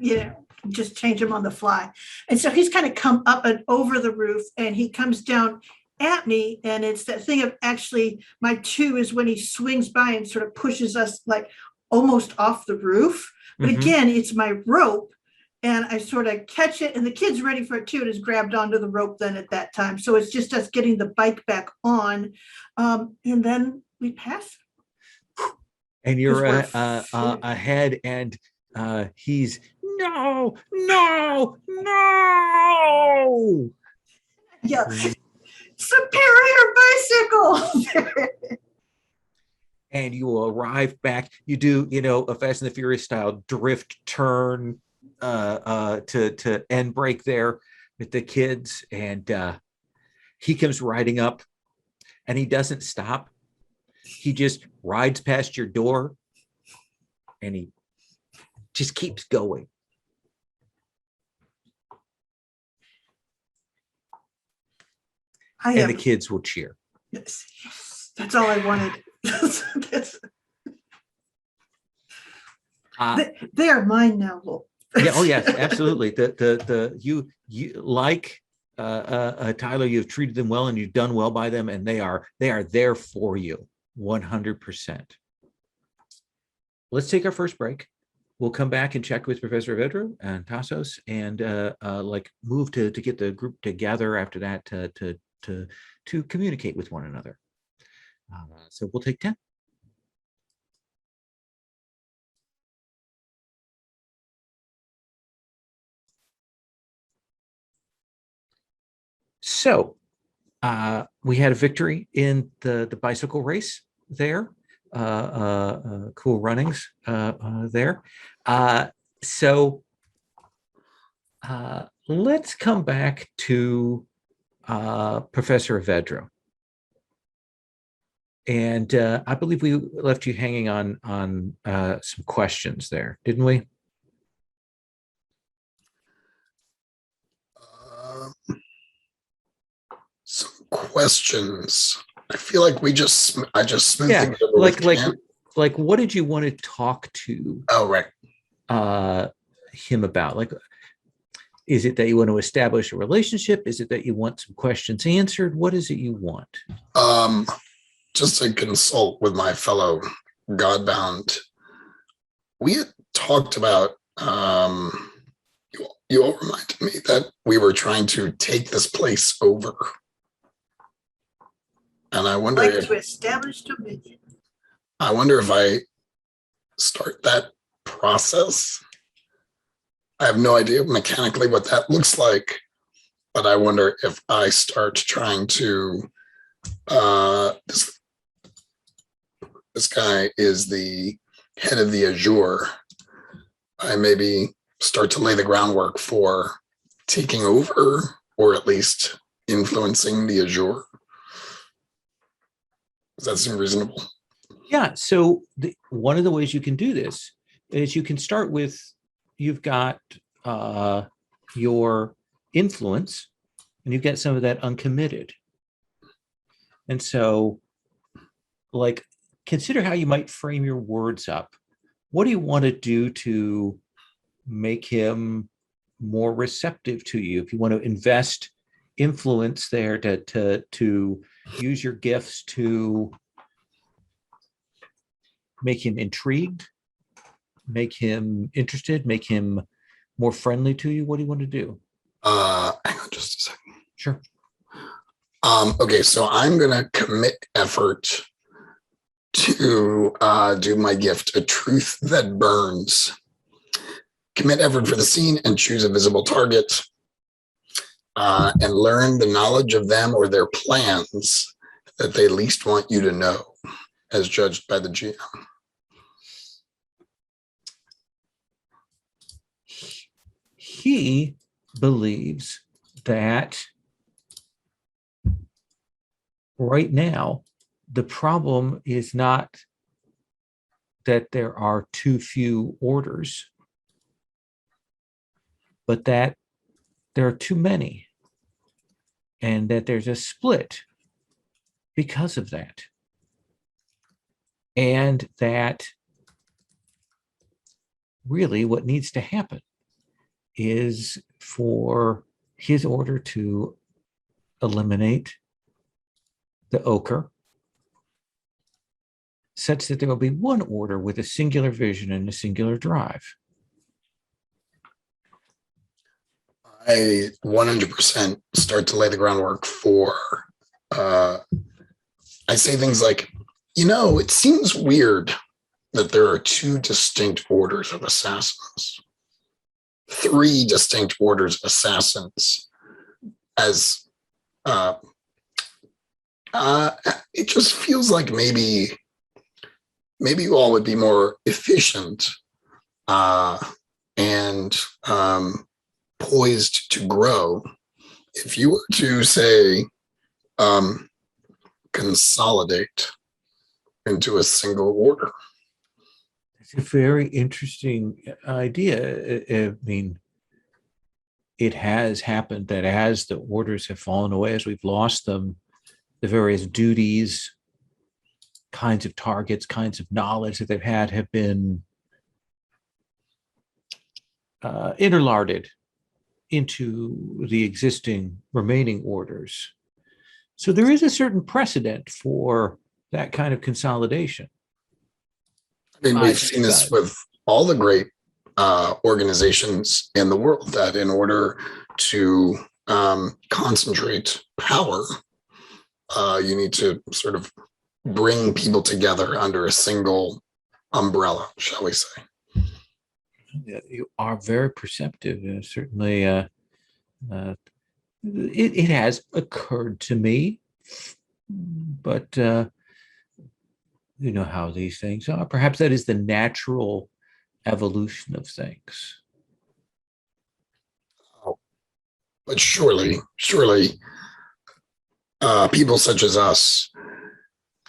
Speaker 2: just change them on the fly. And so he's kind of come up and over the roof, and he comes down at me, and it's that thing of actually my 2 is when he swings by and sort of pushes us like almost off the roof. But
Speaker 1: Mhm.
Speaker 2: again, it's my rope, and I sort of catch it, and the kid's ready for it too, and is grabbed onto the rope then at that time. So it's just us getting the bike back on, and then we pass.
Speaker 1: And you're
Speaker 2: Because we're
Speaker 1: ahead, and he's no, no, no.
Speaker 2: Yeah, superior bicycle.
Speaker 1: And you arrive back. You do, a Fast and the Furious style drift turn to end break there with the kids, and he comes riding up, and he doesn't stop. He just rides past your door, and he just keeps going.
Speaker 2: I
Speaker 1: And
Speaker 2: am.
Speaker 1: the kids will cheer.
Speaker 2: Yes, that's all I wanted. They are mine now, Lowell.
Speaker 1: Yeah. Oh, yes, absolutely. You like Tyler, you've treated them well, and you've done well by them, and they are there for you 100%. Let's take our first break. We'll come back and check with Professor Vedra and Tassos, and move to get the group together after that to communicate with one another. So we'll take 10. So we had a victory in the bicycle race there. Cool runnings there. So let's come back to Professor Vedra. And I believe we left you hanging on some questions there, didn't we?
Speaker 3: Some questions. I feel like I just smoothed
Speaker 1: Yeah,
Speaker 3: things over with Cam.
Speaker 1: like what did you want to talk to
Speaker 3: Oh, right.
Speaker 1: him about? Like, is it that you want to establish a relationship? Is it that you want some questions answered? What is it you want?
Speaker 3: Just to consult with my fellow Godbound. We had talked about you all reminded me that we were trying to take this place over. And I wonder
Speaker 2: Like
Speaker 3: if
Speaker 2: to establish dominion.
Speaker 3: I start that process. I have no idea mechanically what that looks like, but I wonder if I start trying to this guy is the head of the Azure. I maybe start to lay the groundwork for taking over, or at least influencing the Azure. Does that seem reasonable?
Speaker 1: Yeah. So one of the ways you can do this is you can start with, you've got your influence, and you've got some of that uncommitted. And so, like, consider how you might frame your words up. What do you want to do to make him more receptive to you? If you want to invest influence there to use your gifts to make him intrigued, make him interested, make him more friendly to you, what do you want to do?
Speaker 3: Hang on just a second.
Speaker 1: Sure.
Speaker 3: Okay, so I'm gonna commit effort to do my gift, a truth that burns. Commit effort for the scene and choose a visible target, and learn the knowledge of them or their plans that they least want you to know, as judged by the GM.
Speaker 1: He believes that right now, the problem is not that there are too few orders, but that there are too many, and that there's a split because of that. And that really what needs to happen is for his order to eliminate the ochre, such that there will be one order with a singular vision and a singular drive.
Speaker 3: I 100% start to lay the groundwork for, I say things like, it seems weird that there are 2 distinct orders of assassins, 3 distinct orders of assassins, as it just feels like maybe you all would be more efficient and poised to grow if you were to say consolidate into a single order.
Speaker 1: It's a very interesting idea. I mean, it has happened that as the orders have fallen away, as we've lost them, the various duties, kinds of targets, kinds of knowledge that they've had have been interlarded into the existing remaining orders. So there is a certain precedent for that kind of consolidation.
Speaker 3: I mean, we've seen this with all the great organizations in the world, that in order to concentrate power, you need to sort of bring people together under a single umbrella, shall we say.
Speaker 1: You are very perceptive. Certainly, it has occurred to me, but you know how these things are. Perhaps that is the natural evolution of things.
Speaker 3: But surely, people such as us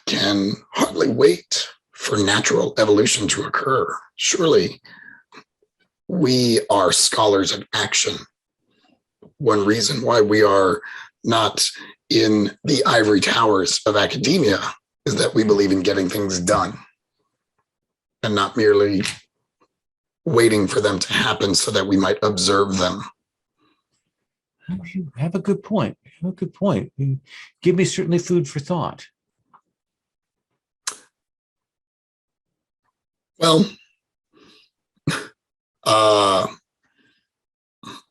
Speaker 3: can hardly wait for natural evolution to occur. Surely we are scholars of action. One reason why we are not in the ivory towers of academia is that we believe in getting things done and not merely waiting for them to happen so that we might observe them.
Speaker 1: You have a good point. You have a good point. You give me certainly food for thought.
Speaker 3: Well,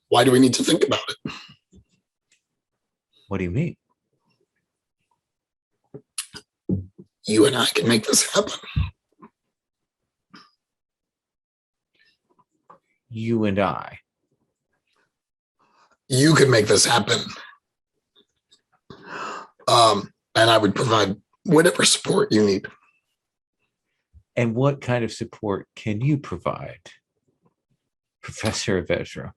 Speaker 3: why do we need to think about it?
Speaker 1: What do you mean?
Speaker 3: You and I can make this happen.
Speaker 1: You and I.
Speaker 3: You could make this happen. And I would provide whatever support you need.
Speaker 1: And what kind of support can you provide, Professor Avezra?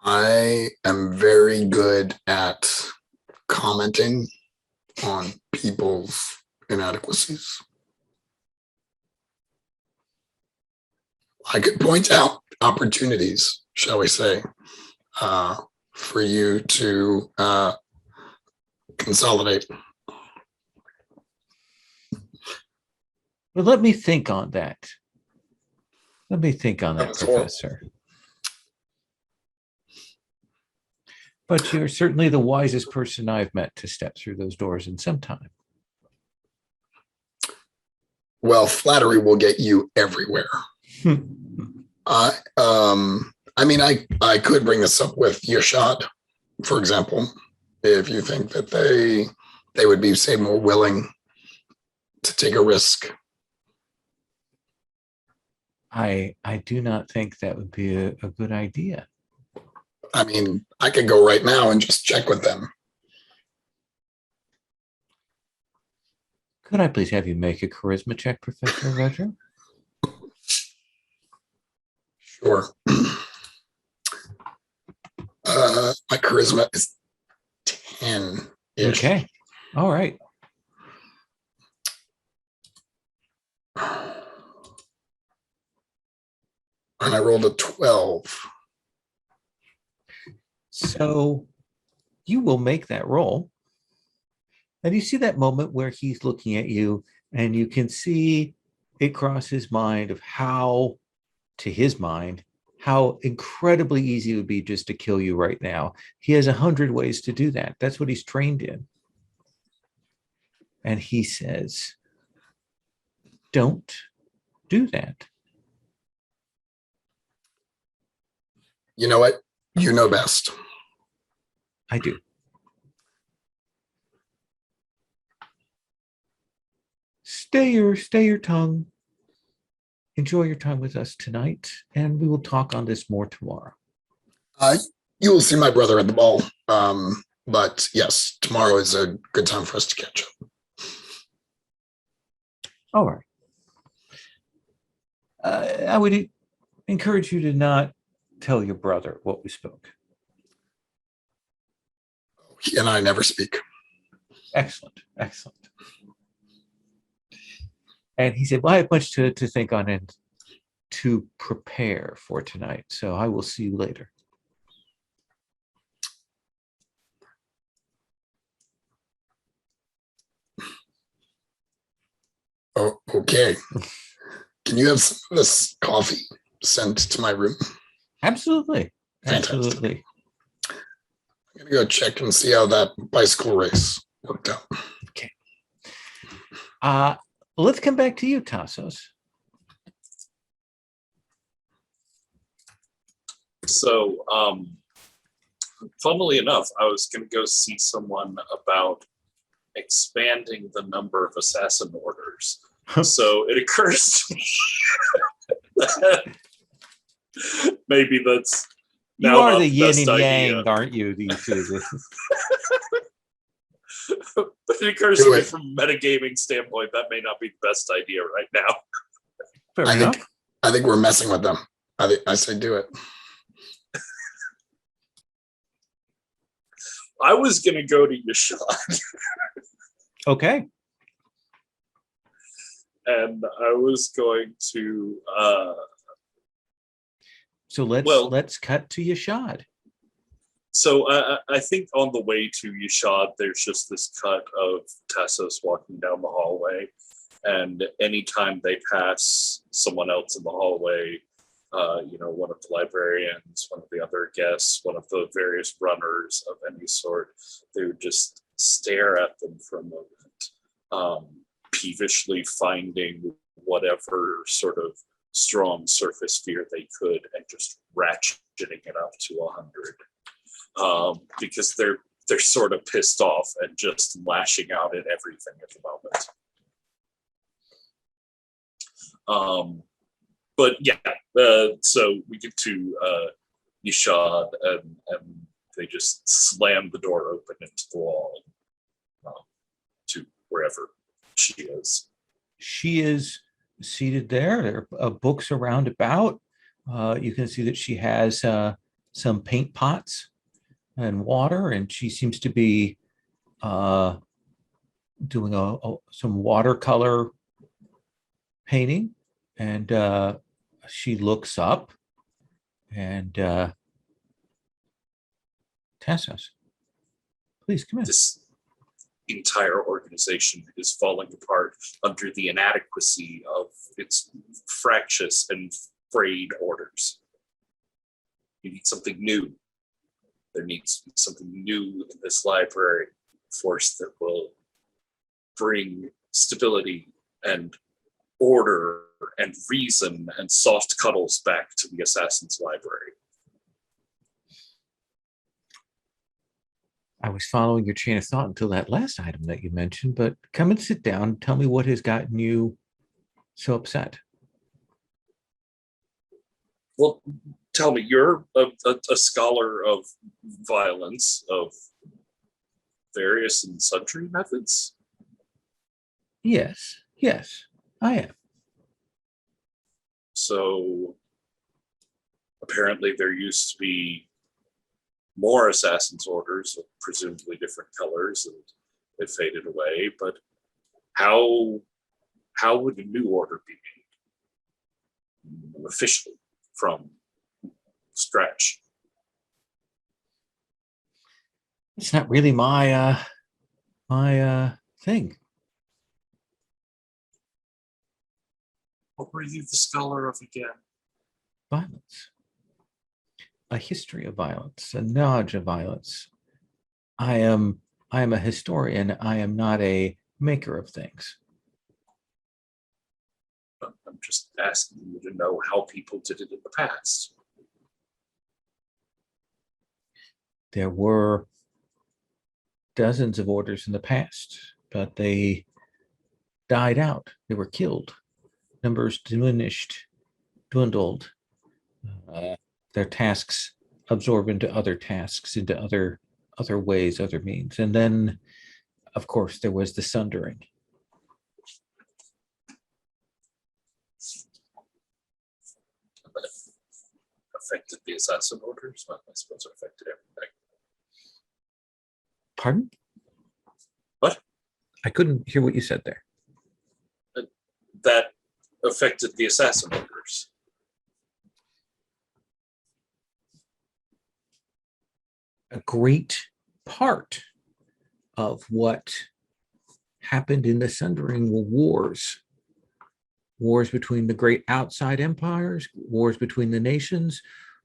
Speaker 3: I am very good at commenting on people's inadequacies. I could point out opportunities, shall we say, for you to consolidate.
Speaker 1: Well, let me think on that. Let me think on that,
Speaker 3: That's all.
Speaker 1: Professor. But you're certainly the wisest person I've met to step through those doors in some time.
Speaker 3: Well, flattery will get you everywhere. I mean, I could bring this up with Yashad, for example, if you think that they would be, say, more willing to take a risk.
Speaker 1: I do not think that would be a good idea.
Speaker 3: I mean, I could go right now and just check with them.
Speaker 1: Could I please have you make a charisma check, Professor Roger?
Speaker 3: Sure. My charisma is 10.
Speaker 1: Okay. All right.
Speaker 3: And I rolled a 12.
Speaker 1: So you will make that roll. And you see that moment where he's looking at you and you can see it crossed his mind of how, to his mind, how incredibly easy it would be just to kill you right now. He has 100 ways to do that. That's what he's trained in. And he says, don't do that.
Speaker 3: You know what? You know best.
Speaker 1: I do. Stay your tongue. Enjoy your time with us tonight, and we will talk on this more tomorrow.
Speaker 3: You will see my brother at the ball. But yes, tomorrow is a good time for us to catch up.
Speaker 1: All right. I would encourage you to not tell your brother what we spoke.
Speaker 3: He and I never speak.
Speaker 1: Excellent. Excellent. And he said, well, I have much to think on and to prepare for tonight. So I will see you later.
Speaker 3: Oh, okay. Can you have some of this coffee sent to my room?
Speaker 1: Absolutely.
Speaker 3: Fantastic.
Speaker 1: Absolutely.
Speaker 3: I'm gonna go check and see how that bicycle race worked out.
Speaker 1: Okay. Let's come back to you, Tassos.
Speaker 4: So, funnily enough, I was going to go see someone about expanding the number of assassin orders. So it occurs to me that maybe that's
Speaker 1: You
Speaker 4: now
Speaker 1: are
Speaker 4: not
Speaker 1: the yin
Speaker 4: best
Speaker 1: and
Speaker 4: idea.
Speaker 1: yang, aren't you? These two.
Speaker 4: But it occurs to me from a metagaming standpoint, that may not be the best idea right now.
Speaker 1: Fair
Speaker 3: I
Speaker 1: enough.
Speaker 3: think we're messing with them. I say do it.
Speaker 4: I was going to go to Yashad,
Speaker 1: Okay.
Speaker 4: and I was going to.
Speaker 1: So let's cut to Yashad.
Speaker 4: So I think on the way to Yashad, there's just this cut of Tassos walking down the hallway, and anytime they pass someone else in the hallway, one of the librarians, one of the other guests, one of the various runners of any sort, they would just stare at them for a moment, peevishly finding whatever sort of strong surface fear they could and just ratcheting it up to 100. Because they're sort of pissed off and just lashing out at everything at the moment. But yeah, so we get to Yashad, and they just slam the door open into the wall to wherever she is.
Speaker 1: She is seated there. There are books around about. You can see that she has some paint pots and water, and she seems to be doing some watercolor painting. And she looks up, and Tassos, please come in.
Speaker 4: This entire organization is falling apart under the inadequacy of its fractious and frayed orders. You need something new. There needs to be something new in this library, force that will bring stability and order and reason and soft cuddles back to the Assassin's Library.
Speaker 1: I was following your chain of thought until that last item that you mentioned, but come and sit down. Tell me what has gotten you so upset.
Speaker 4: Well, tell me, you're a scholar of violence, of various and sundry methods?
Speaker 1: Yes, I am.
Speaker 4: So apparently there used to be more Assassin's Orders of presumably different colors, and they faded away. But how would a new order be made officially from scratch?
Speaker 1: It's not really my thing.
Speaker 4: What were you the scholar of again?
Speaker 1: Violence. A history of violence, a knowledge of violence. I am a historian. I am not a maker of things.
Speaker 4: I'm just asking you to know how people did it in the past.
Speaker 1: There were dozens of orders in the past, but they died out. They were killed. Numbers diminished, dwindled. Their tasks absorb into other tasks, into other ways, other means. And then, of course, there was the sundering.
Speaker 4: That affected the assassin orders. Well, I suppose it affected everything.
Speaker 1: Pardon?
Speaker 4: What?
Speaker 1: I couldn't hear what you said there.
Speaker 4: That affected the assassin orders.
Speaker 1: A great part of what happened in the sundering were wars. Wars between the great outside empires, wars between the nations,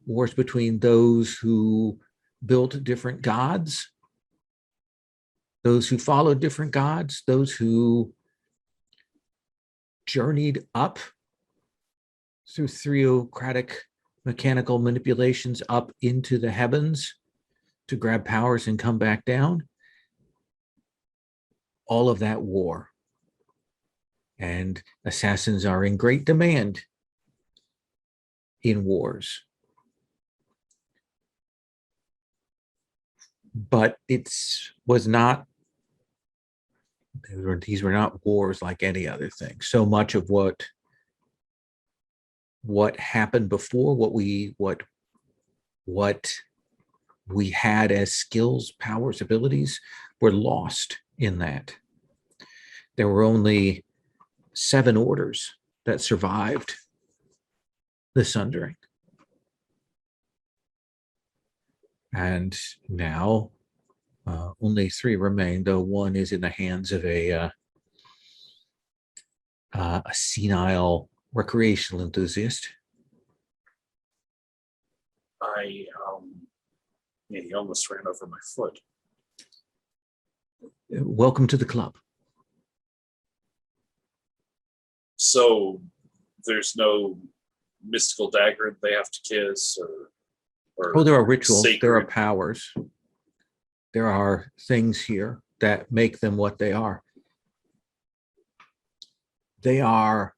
Speaker 1: wars between those who built different gods, those who followed different gods, those who journeyed up through theocratic mechanical manipulations up into the heavens to grab powers and come back down. All of that war. And assassins are in great demand in wars. But these were not wars like any other thing. So much of what happened before, what we had as skills, powers, abilities, were lost in that. There were only 7 orders that survived the sundering. And now only 3 remain, though one is in the hands of a senile recreational enthusiast.
Speaker 4: He almost ran over my foot.
Speaker 1: Welcome to the club.
Speaker 4: So there's no mystical dagger they have to kiss, or
Speaker 1: There are rituals, there are
Speaker 4: sacred-
Speaker 1: powers. There are things here that make them what they are. They are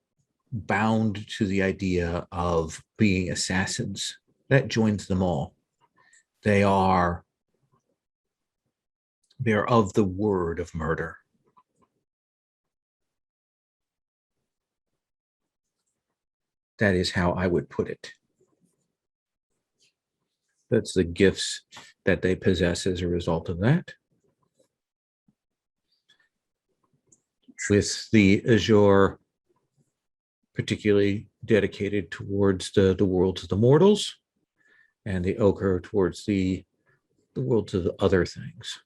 Speaker 1: bound to the idea of being assassins. That joins them all. They're of the word of murder. That is how I would put it. That's the gifts that they possess as a result of that. With the Azure particularly dedicated towards the worlds of the mortals, and the Ochre towards the worlds of the other things.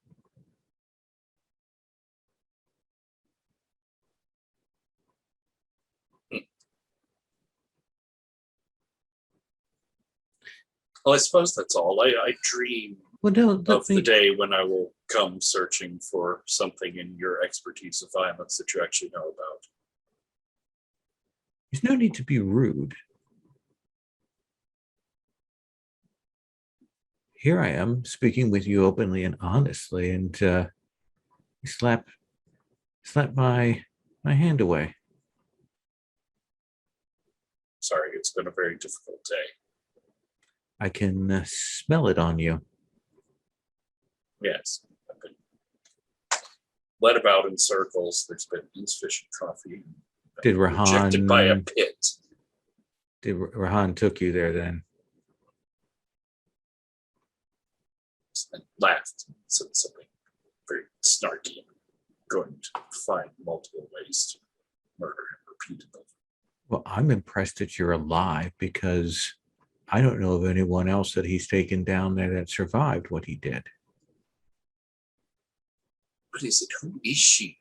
Speaker 4: Well, I suppose that's all. I dream
Speaker 1: Well, no,
Speaker 4: of the day when I will come searching for something in your expertise of violence that you actually know about.
Speaker 1: there's no need to be rude. Here I am speaking with you openly and honestly, and you slap my hand away.
Speaker 4: Sorry, it's been a very difficult day.
Speaker 1: I can smell it on you.
Speaker 4: Yes, I've been led about in circles. There's been insufficient coffee.
Speaker 1: Did
Speaker 4: Rejected by a
Speaker 1: Rahan
Speaker 4: pit.
Speaker 1: took you there then?
Speaker 4: And laughed and said something very snarky. Going to find multiple ways to murder him repeatedly.
Speaker 1: Well, I'm impressed that you're alive, because I don't know of anyone else that he's taken down there that survived what he did.
Speaker 4: What is it? Who is she?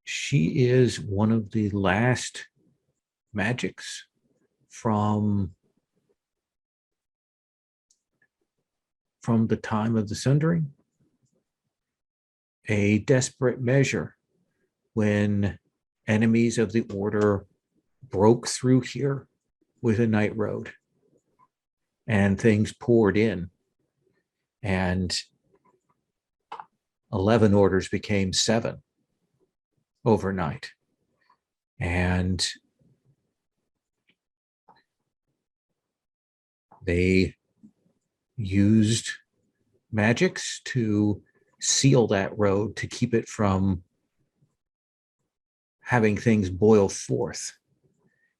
Speaker 1: she is one of the last magics from the time of the Sundering, a desperate measure when enemies of the order broke through here with a night road and things poured in, and 11 orders became 7 overnight. And they used magics to seal that road to keep it from having things boil forth.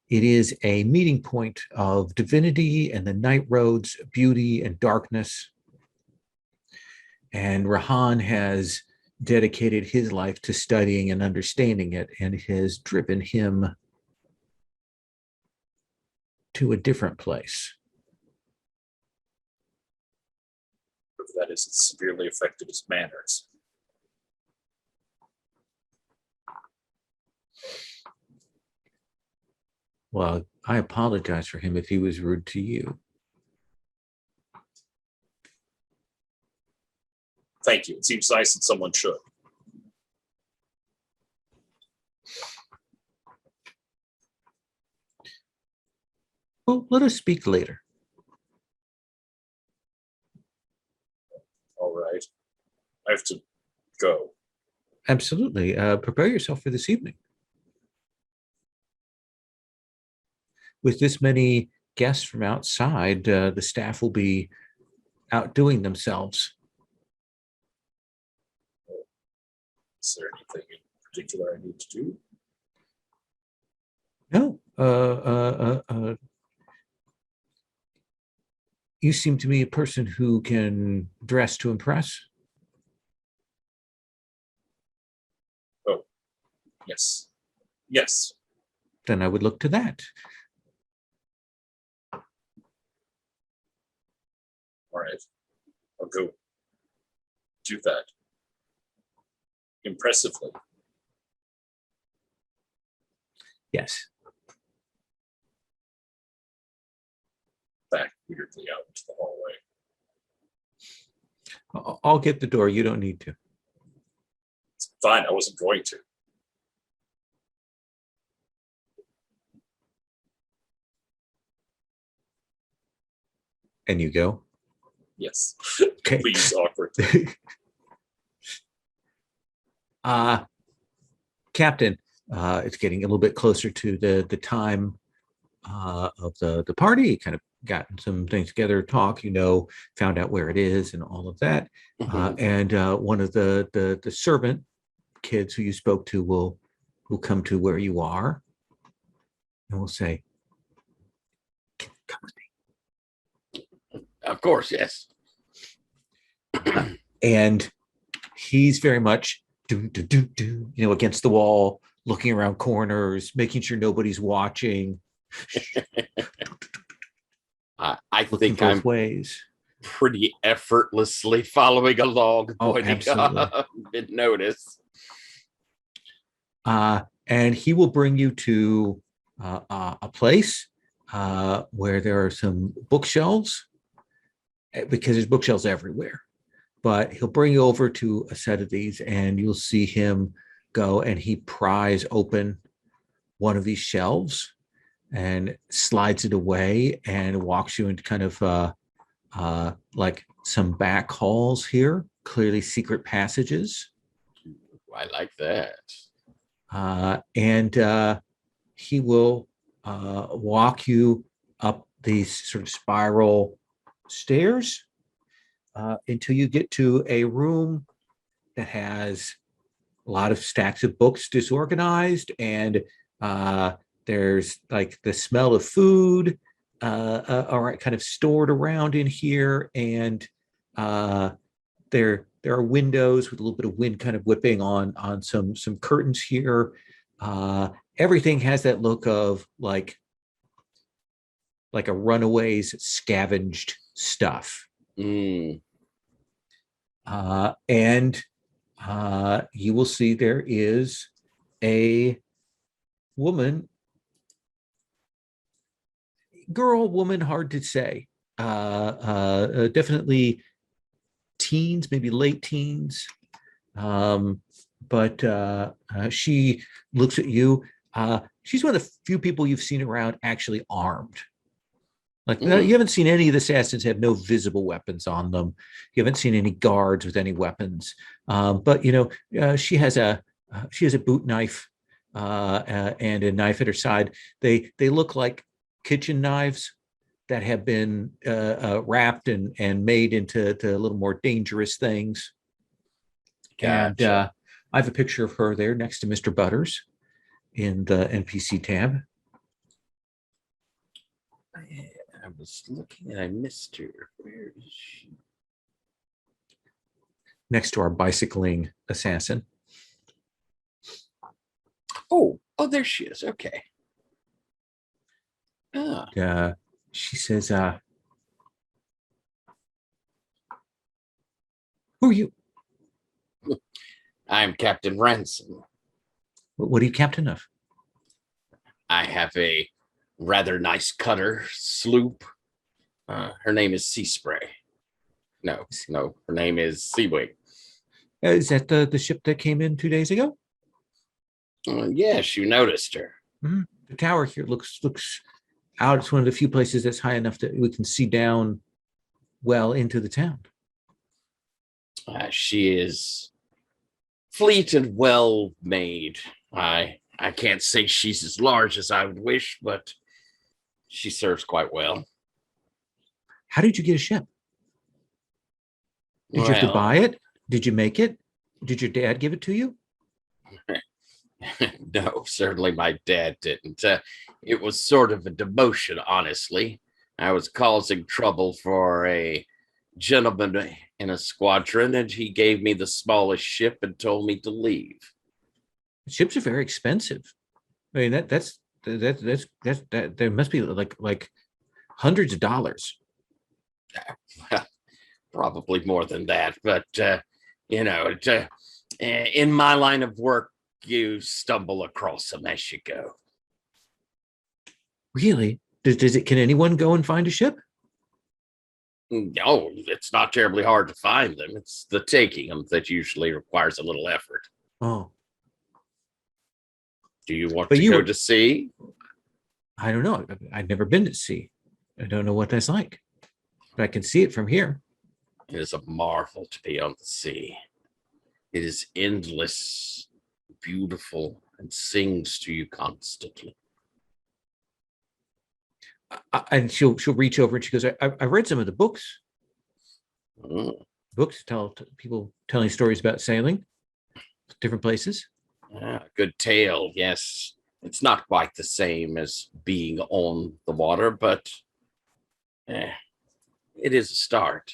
Speaker 1: It is a meeting point of divinity and the night road's beauty and darkness. And Rahan has dedicated his life to studying and understanding it, and it has driven him to a different place.
Speaker 4: That is, it's severely affected his manners.
Speaker 1: Well, I apologize for him if he was rude to you.
Speaker 4: Thank you. It seems nice that someone should.
Speaker 1: Well, let us speak later.
Speaker 4: All right. I have to go.
Speaker 1: Absolutely. Prepare yourself for this evening. With this many guests from outside, the staff will be outdoing themselves.
Speaker 4: Is there anything in particular I need to do?
Speaker 1: No. You seem to be a person who can dress to impress.
Speaker 4: Oh, yes. Yes.
Speaker 1: Then I would look to that.
Speaker 4: All right. I'll go do that. Impressively.
Speaker 1: Yes.
Speaker 4: Back weirdly out into the hallway.
Speaker 1: I'll get the door. You don't need to.
Speaker 4: It's fine. I wasn't going to.
Speaker 1: And you go?
Speaker 4: Yes.
Speaker 1: Okay.
Speaker 4: Please, awkwardly.
Speaker 1: Captain, it's getting a little bit closer to the time of the party. Kind of gotten some things together, talk, found out where it is and all of that. And one of the servant kids who you spoke to will come to where you are and will say, "Come with me."
Speaker 5: Of course, yes.
Speaker 1: And he's very much against the wall, looking around corners, making sure nobody's watching.
Speaker 5: I
Speaker 1: Looking
Speaker 5: think
Speaker 1: both
Speaker 5: I'm
Speaker 1: ways.
Speaker 5: pretty effortlessly following along.
Speaker 1: Oh,
Speaker 5: avoiding,
Speaker 1: absolutely.
Speaker 5: Didn't notice.
Speaker 1: And he will bring you to a place where there are some bookshelves, because there's bookshelves everywhere. But he'll bring you over to a set of these, and you'll see him go, and he pries open one of these shelves and slides it away and walks you into kind of like some back halls here, clearly secret passages.
Speaker 5: I like that.
Speaker 1: And he will walk you up these sort of spiral stairs until you get to a room that has a lot of stacks of books disorganized, and there's like the smell of food are kind of stored around in here, and there are windows with a little bit of wind kind of whipping on some curtains here. Everything has that look of like a runaway's scavenged stuff. And you will see there is a woman, girl, woman, hard to say. Definitely teens, maybe late teens. But she looks at you. She's one of the few people you've seen around actually armed. Like you haven't seen any of the assassins have no visible weapons on them. You haven't seen any guards with any weapons. But she has a boot knife and a knife at her side. They look like kitchen knives that have been wrapped and made into a little more dangerous things. And
Speaker 5: Gotcha.
Speaker 1: I have a picture of her there next to Mr. Butters in the NPC tab.
Speaker 5: I was looking and I missed her. Where is she?
Speaker 1: Next to our bicycling assassin.
Speaker 5: Oh, there she is. Okay. Ah,
Speaker 1: She says, who are you?
Speaker 5: I'm Captain Ransom.
Speaker 1: What are you captain of?
Speaker 5: I have a rather nice cutter sloop. Her name is Sea Spray. No, her name is Seawing.
Speaker 1: Is that the ship that came in 2 days ago?
Speaker 5: Yes, you noticed her.
Speaker 1: Mm-hmm. The tower here looks out. It's one of the few places that's high enough that we can see down well into the town.
Speaker 5: She is fleet and well made. I can't say she's as large as I would wish, but she serves quite well.
Speaker 1: How did you get a ship? Did you have to buy it? Did you make it? Did your dad give it to you?
Speaker 5: No, certainly my dad didn't. It was sort of a demotion, honestly. I was causing trouble for a gentleman in a squadron, and he gave me the smallest ship and told me to leave.
Speaker 1: Ships are very expensive. I mean, that's there must be like hundreds of dollars.
Speaker 5: Probably more than that, but in my line of work, you stumble across them as you go.
Speaker 1: Really? Does it? Can anyone go and find a ship?
Speaker 5: No, it's not terribly hard to find them. It's the taking them that usually requires a little effort.
Speaker 1: Oh,
Speaker 5: Do you want
Speaker 1: But
Speaker 5: to
Speaker 1: you
Speaker 5: go
Speaker 1: were-
Speaker 5: to sea?
Speaker 1: I don't know. I've never been to sea. I don't know what that's like, but I can see it from here.
Speaker 5: It is a marvel to be on the sea. It is endless, beautiful, and sings to you constantly.
Speaker 1: And she'll reach over and she goes, I read some of the books.
Speaker 5: Mm.
Speaker 1: Books tell people telling stories about sailing, different places.
Speaker 5: Good tale, yes. It's not quite the same as being on the water, but it is a start.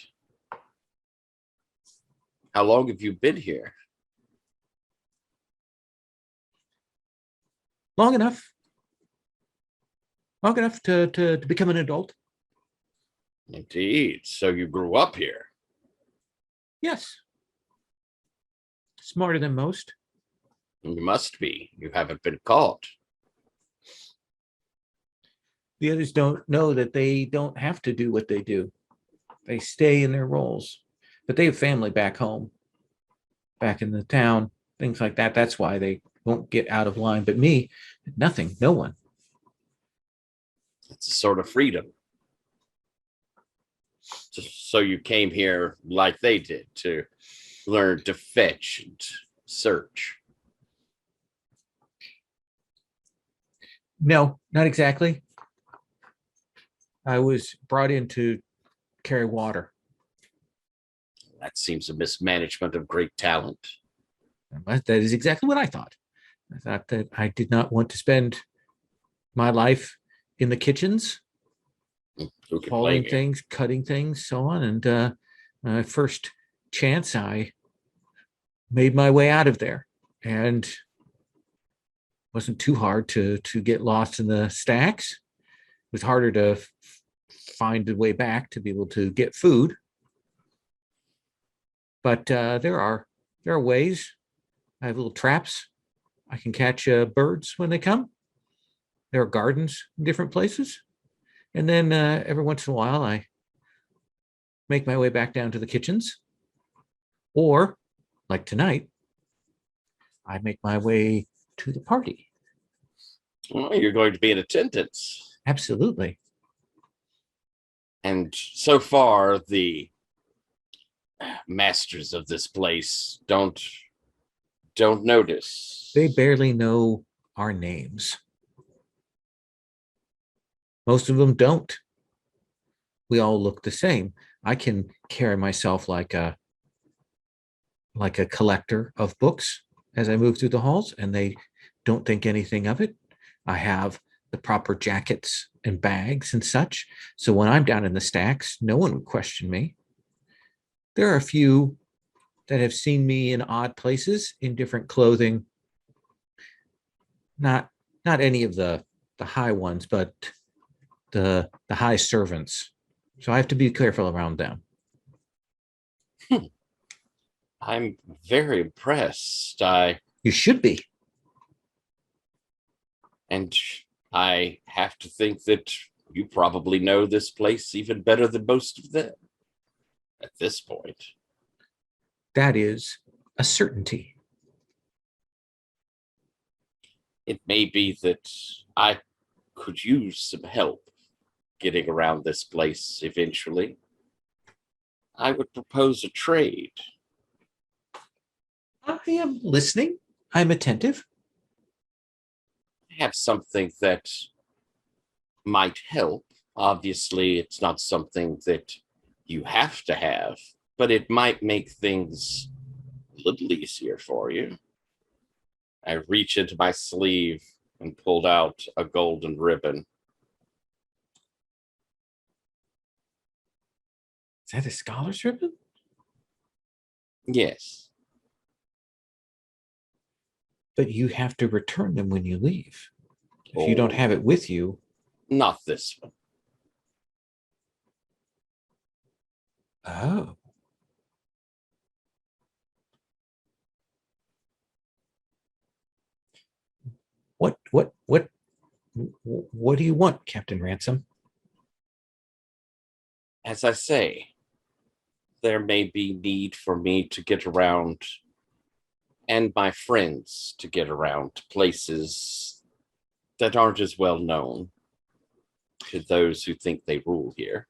Speaker 5: How long have you been here?
Speaker 1: Long enough to become an adult.
Speaker 5: Indeed. So you grew up here.
Speaker 1: Yes. Smarter than most.
Speaker 5: You must be. You haven't been caught.
Speaker 1: The others don't know that they don't have to do what they do. They stay in their roles, but they have family back home, back in the town, things like that. That's why they won't get out of line. But me, nothing, no one.
Speaker 5: It's a sort of freedom. So you came here like they did to learn to fetch and search.
Speaker 1: No, not exactly. I was brought in to carry water.
Speaker 5: That seems a mismanagement of great talent.
Speaker 1: That is exactly what I thought. I thought that I did not want to spend my life in the kitchens,
Speaker 5: Who can blame
Speaker 1: hauling
Speaker 5: you?
Speaker 1: things, cutting things, so on. And my first chance, I made my way out of there, and wasn't too hard to get lost in the stacks. It was harder to find a way back to be able to get food. But there are ways. I have little traps I can catch birds when they come. There are gardens in different places. And then every once in a while, I make my way back down to the kitchens. Or, like tonight, I make my way to the party.
Speaker 5: Well, you're going to be in attendance.
Speaker 1: Absolutely.
Speaker 5: And so far, the masters of this place don't notice.
Speaker 1: They barely know our names. Most of them don't. We all look the same. I can carry myself like a collector of books as I move through the halls, and they don't think anything of it. I have the proper jackets and bags and such. So when I'm down in the stacks, no one would question me. There are a few that have seen me in odd places in different clothing. Not any of the high ones, but the high servants. So I have to be careful around them.
Speaker 5: I'm very impressed.
Speaker 1: You should be.
Speaker 5: And I have to think that you probably know this place even better than most of them at this point.
Speaker 1: That is a certainty.
Speaker 5: It may be that I could use some help getting around this place eventually. I would propose a trade.
Speaker 1: I am listening. I'm attentive.
Speaker 5: I have something that might help. Obviously, it's not something that you have to have, but it might make things a little easier for you. I reach into my sleeve and pulled out a golden ribbon.
Speaker 1: Is that a scholar's ribbon?
Speaker 5: Yes,
Speaker 1: But you have to return them when you leave. If you don't have it with you,
Speaker 5: not this one.
Speaker 1: oh. What do you want, Captain Ransom?
Speaker 5: As I say, there may be need for me to get around and my friends to get around to places that aren't as well known to those who think they rule here.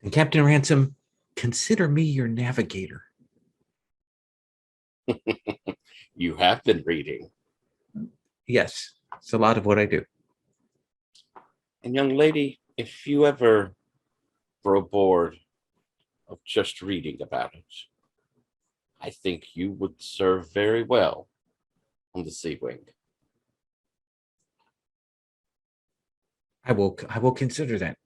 Speaker 1: And Captain Ransom, consider me your navigator.
Speaker 5: You have been reading.
Speaker 1: Yes, it's a lot of what I do.
Speaker 5: And young lady, if you ever grow bored of just reading about it, I think you would serve very well on the Sea Wing.
Speaker 1: I will consider that.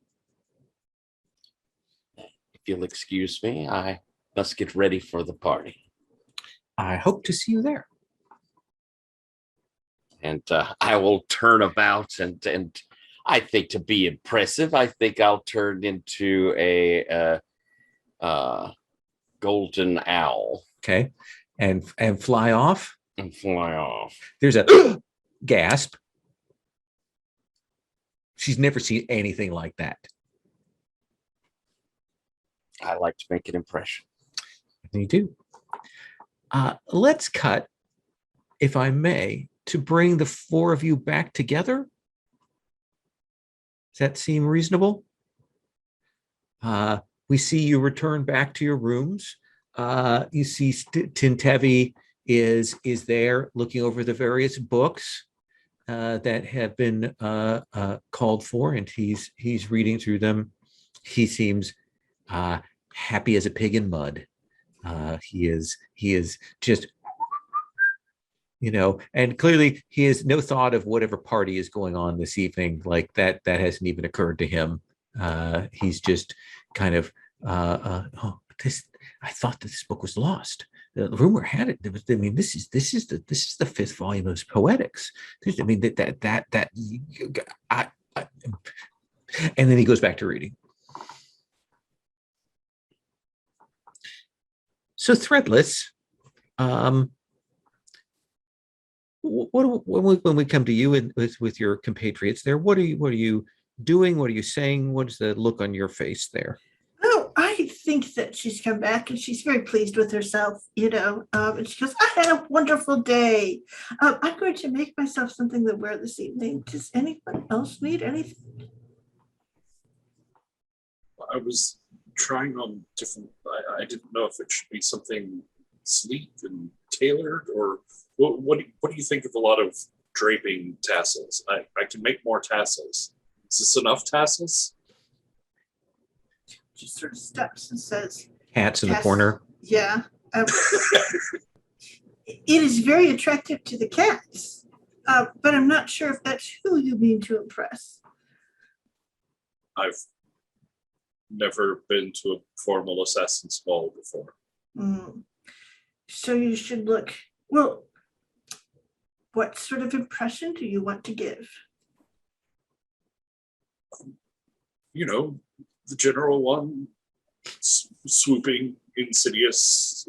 Speaker 5: If you'll excuse me, I must get ready for the party.
Speaker 1: I hope to see you there.
Speaker 5: And I will turn about and I think to be impressive, I think I'll turn into a golden owl
Speaker 1: Okay. And fly off.
Speaker 5: and fly off.
Speaker 1: There's a gasp. She's never seen anything like that.
Speaker 5: I like to make an impression.
Speaker 1: You do. Let's cut, if I may, to bring the four of you back together. Does that seem reasonable? We see you return back to your rooms. You see Tintevi is there looking over the various books that have been called for, and he's reading through them. He seems happy as a pig in mud. He is just, and clearly he has no thought of whatever party is going on this evening. Like that hasn't even occurred to him. He's just kind of, I thought that this book was lost. The rumor had it. This is the fifth volume of his Poetics. And then he goes back to reading. So Threadless, when we come to you and with your compatriots there, what are you doing? What are you saying? What is the look on your face there?
Speaker 2: Oh, I think that she's come back and she's very pleased with herself, and she goes, I had a wonderful day. I'm going to make myself something to wear this evening. Does anyone else need anything?
Speaker 4: I was trying on different. I didn't know if it should be something sleek and tailored, or what do you think of a lot of draping tassels? I can make more tassels. Is this enough tassels?
Speaker 2: She sort of steps and says,
Speaker 1: Hats in the
Speaker 2: Yes.
Speaker 1: corner.
Speaker 2: yeah. It is very attractive to the cats, but I'm not sure if that's who you mean to impress.
Speaker 4: I've never been to a formal assassin's ball before.
Speaker 2: Mm. So you should look, well, what sort of impression do you want to give?
Speaker 4: You know, the general one, swooping, insidious,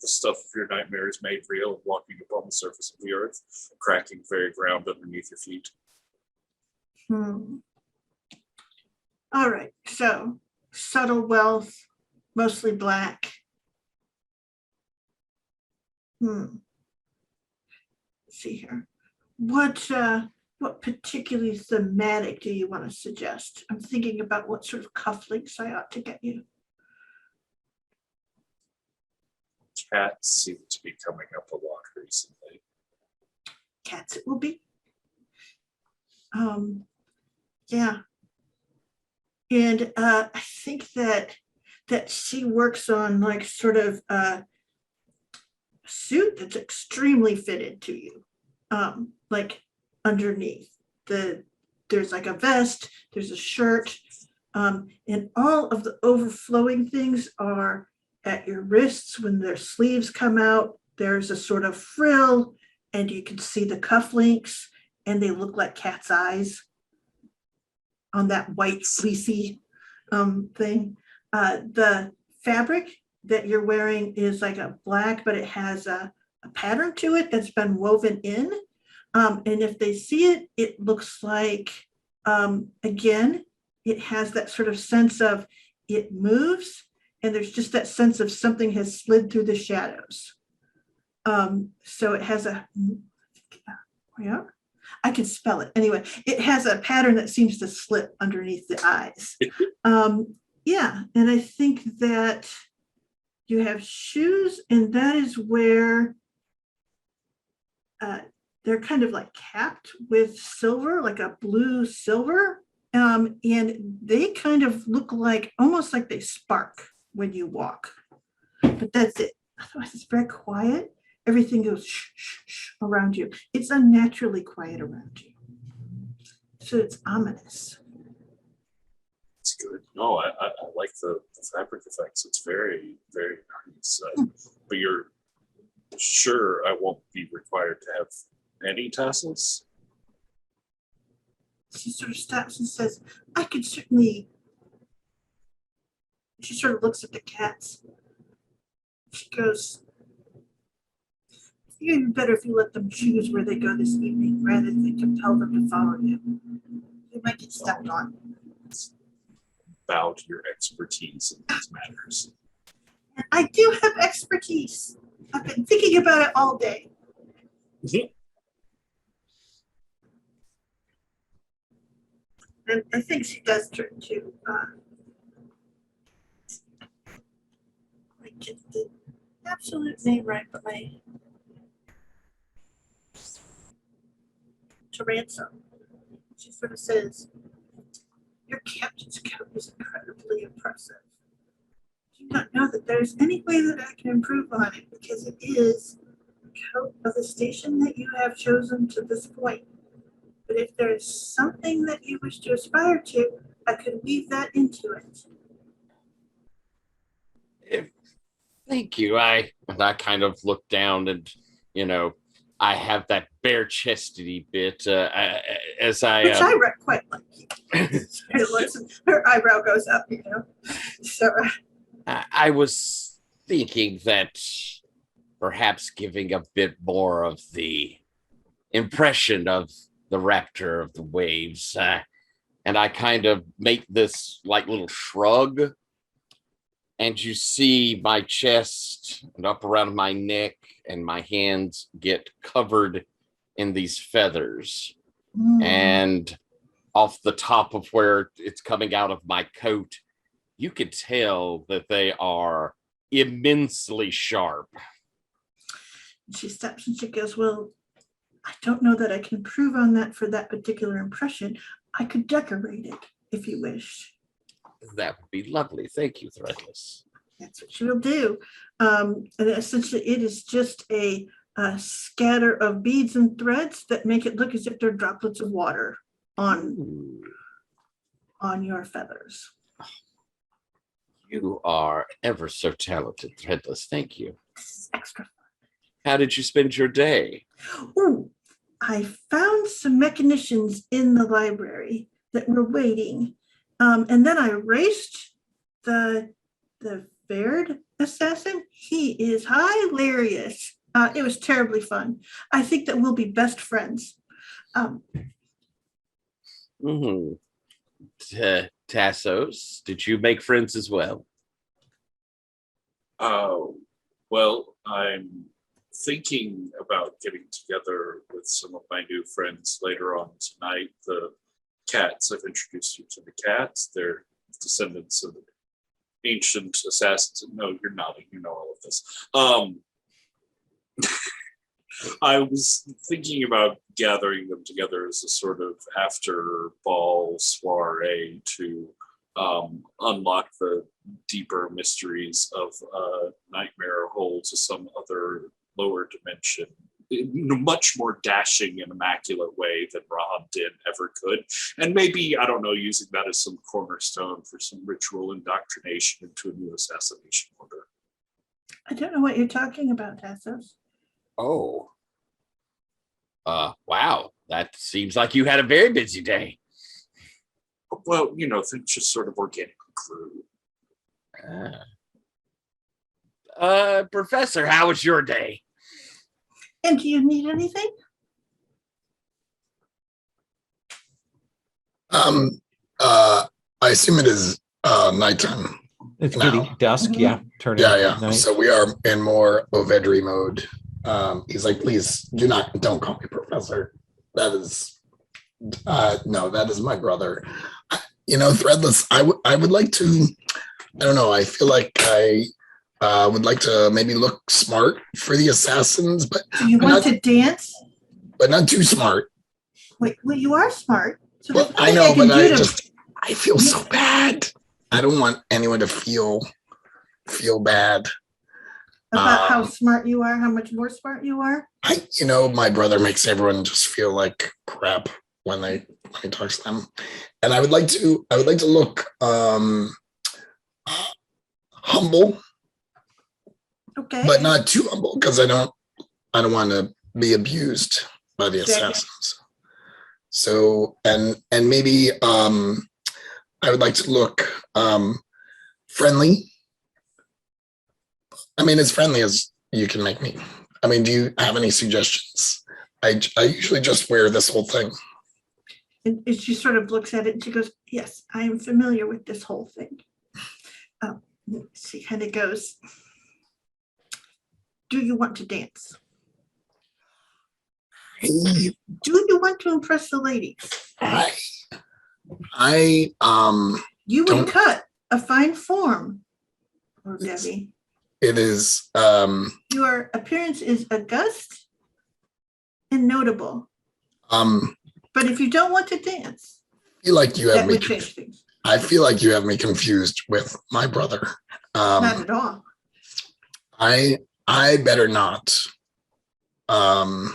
Speaker 4: the stuff of your nightmare is made real, walking upon the surface of the earth, cracking the very ground underneath your feet.
Speaker 2: All right, so subtle wealth, mostly black. Let's see here. What particularly thematic do you want to suggest? I'm thinking about what sort of cufflinks I ought to get you.
Speaker 4: Cats seem to be coming up a lot recently.
Speaker 2: Cats it will be. Yeah. And I think that she works on like sort of a suit that's extremely fitted to you. Like underneath there's like a vest, there's a shirt, and all of the overflowing things are at your wrists. When their sleeves come out, there's a sort of frill, and you can see the cufflinks, and they look like cat's eyes on that white fleecy thing. The fabric that you're wearing is like a black, but it has a pattern to it that's been woven in. And if they see it, it looks like, again, it has that sort of sense of it moves, and there's just that sense of something has slid through the shadows. So it has yeah, I can spell it. Anyway, it has a pattern that seems to slip underneath the eyes. Yeah, and I think that you have shoes, and that is where they're kind of like capped with silver, like a blue silver. And they kind of look like, almost like they spark when you walk. But that's it. Otherwise, it's very quiet. Everything goes shh, shh, shh around you. It's unnaturally quiet around you. So it's ominous.
Speaker 4: It's good. No, I like the fabric effects. It's very, very nice. But you're sure I won't be required to have any tassels?
Speaker 2: She sort of stops and says, I could certainly. She sort of looks at the cats. She goes, you'd be better if you let them choose where they go this evening rather than compel them to follow you. You might get stepped on.
Speaker 4: Bow to your expertise in these matters.
Speaker 2: And I do have expertise. I've been thinking about it all day. And I think she does turn to get the absolute name right, but to Ransom. She sort of says, your captain's coat is incredibly impressive. Do you not know that there's any way that I can improve on it, because it is the coat of the station that you have chosen to this point. But if there's something that you wish to aspire to, I could weave that into it.
Speaker 5: Thank you. I kind of look down and, I have that bare chestity bit as I.
Speaker 2: Which I read quite like. Her eyebrow goes up, So.
Speaker 5: I was thinking that perhaps giving a bit more of the impression of the raptor of the waves. And I kind of make this like little shrug, and you see my chest and up around my neck and my hands get covered in these feathers. And off the top of where it's coming out of my coat, you could tell that they are immensely sharp.
Speaker 2: She stops and she goes, well, I don't know that I can improve on that for that particular impression. I could decorate it if you wish.
Speaker 5: That would be lovely. Thank you, Threadless.
Speaker 2: That's what she will do. And essentially, it is just a scatter of beads and threads that make it look as if they're droplets of water on your feathers.
Speaker 5: You are ever so talented, Threadless. Thank you.
Speaker 2: This is extra fun.
Speaker 5: How did you spend your day?
Speaker 2: Oh, I found some mechanicians in the library that were waiting. And then I raced the Baird assassin. He is hilarious. It was terribly fun. I think that we'll be best friends.
Speaker 5: Tassos, did you make friends as well?
Speaker 4: Oh, well, I'm thinking about getting together with some of my new friends later on tonight. The cats, I've introduced you to the cats. They're descendants of ancient assassins. No, you're nodding. You know all of this. I was thinking about gathering them together as a sort of after ball soiree to unlock the deeper mysteries of Nightmare Hole to some other lower dimension in a much more dashing and immaculate way than Rahab did ever could. And maybe, I don't know, using that as some cornerstone for some ritual indoctrination into a new assassination order.
Speaker 2: I don't know what you're talking about, Tassos.
Speaker 5: Oh. Wow. That seems like you had a very busy day.
Speaker 4: Well, you know, things just sort of organically grew.
Speaker 5: Professor, how was your day?
Speaker 2: And do you need anything?
Speaker 3: I assume it is nighttime.
Speaker 1: It's
Speaker 3: now.
Speaker 1: getting dusk.
Speaker 2: Mhm.
Speaker 1: Yeah. Turning
Speaker 3: Yeah.
Speaker 1: night.
Speaker 3: So we are in more Ovedri mode. He's like, please don't call me professor. That is, no, that is my brother. Threadless, I would like to, I don't know, I feel like I would like to maybe look smart for the assassins, but
Speaker 2: Do you want to dance?
Speaker 3: but not too smart.
Speaker 2: Wait, well, you are smart. So
Speaker 3: Well,
Speaker 2: there's
Speaker 3: I
Speaker 2: nothing
Speaker 3: know,
Speaker 2: can
Speaker 3: but
Speaker 2: do
Speaker 3: I feel so bad. I don't want anyone to feel bad.
Speaker 2: about how smart you are, how much more smart you are.
Speaker 3: My brother makes everyone just feel like crap when he talks to them, and I would like to look humble,
Speaker 2: Okay.
Speaker 3: but not too humble because I don't want to be abused by the
Speaker 2: Exactly.
Speaker 3: assassins. So and maybe I would like to look friendly. I mean, as friendly as you can make me. I mean, do you have any suggestions? I usually just wear this whole thing.
Speaker 2: And she sort of looks at it and she goes, yes, I am familiar with this whole thing. She kind of goes, do you want to dance? Do you want to impress the ladies?
Speaker 3: I
Speaker 2: You would
Speaker 3: don't-
Speaker 2: cut a fine form, or Debbie.
Speaker 3: it is
Speaker 2: Your appearance is august and notable. But if you don't want to dance,
Speaker 3: feel like you have
Speaker 2: that
Speaker 3: me.
Speaker 2: would change things.
Speaker 3: I feel like you have me confused with my brother.
Speaker 2: Not at all.
Speaker 3: I better not. I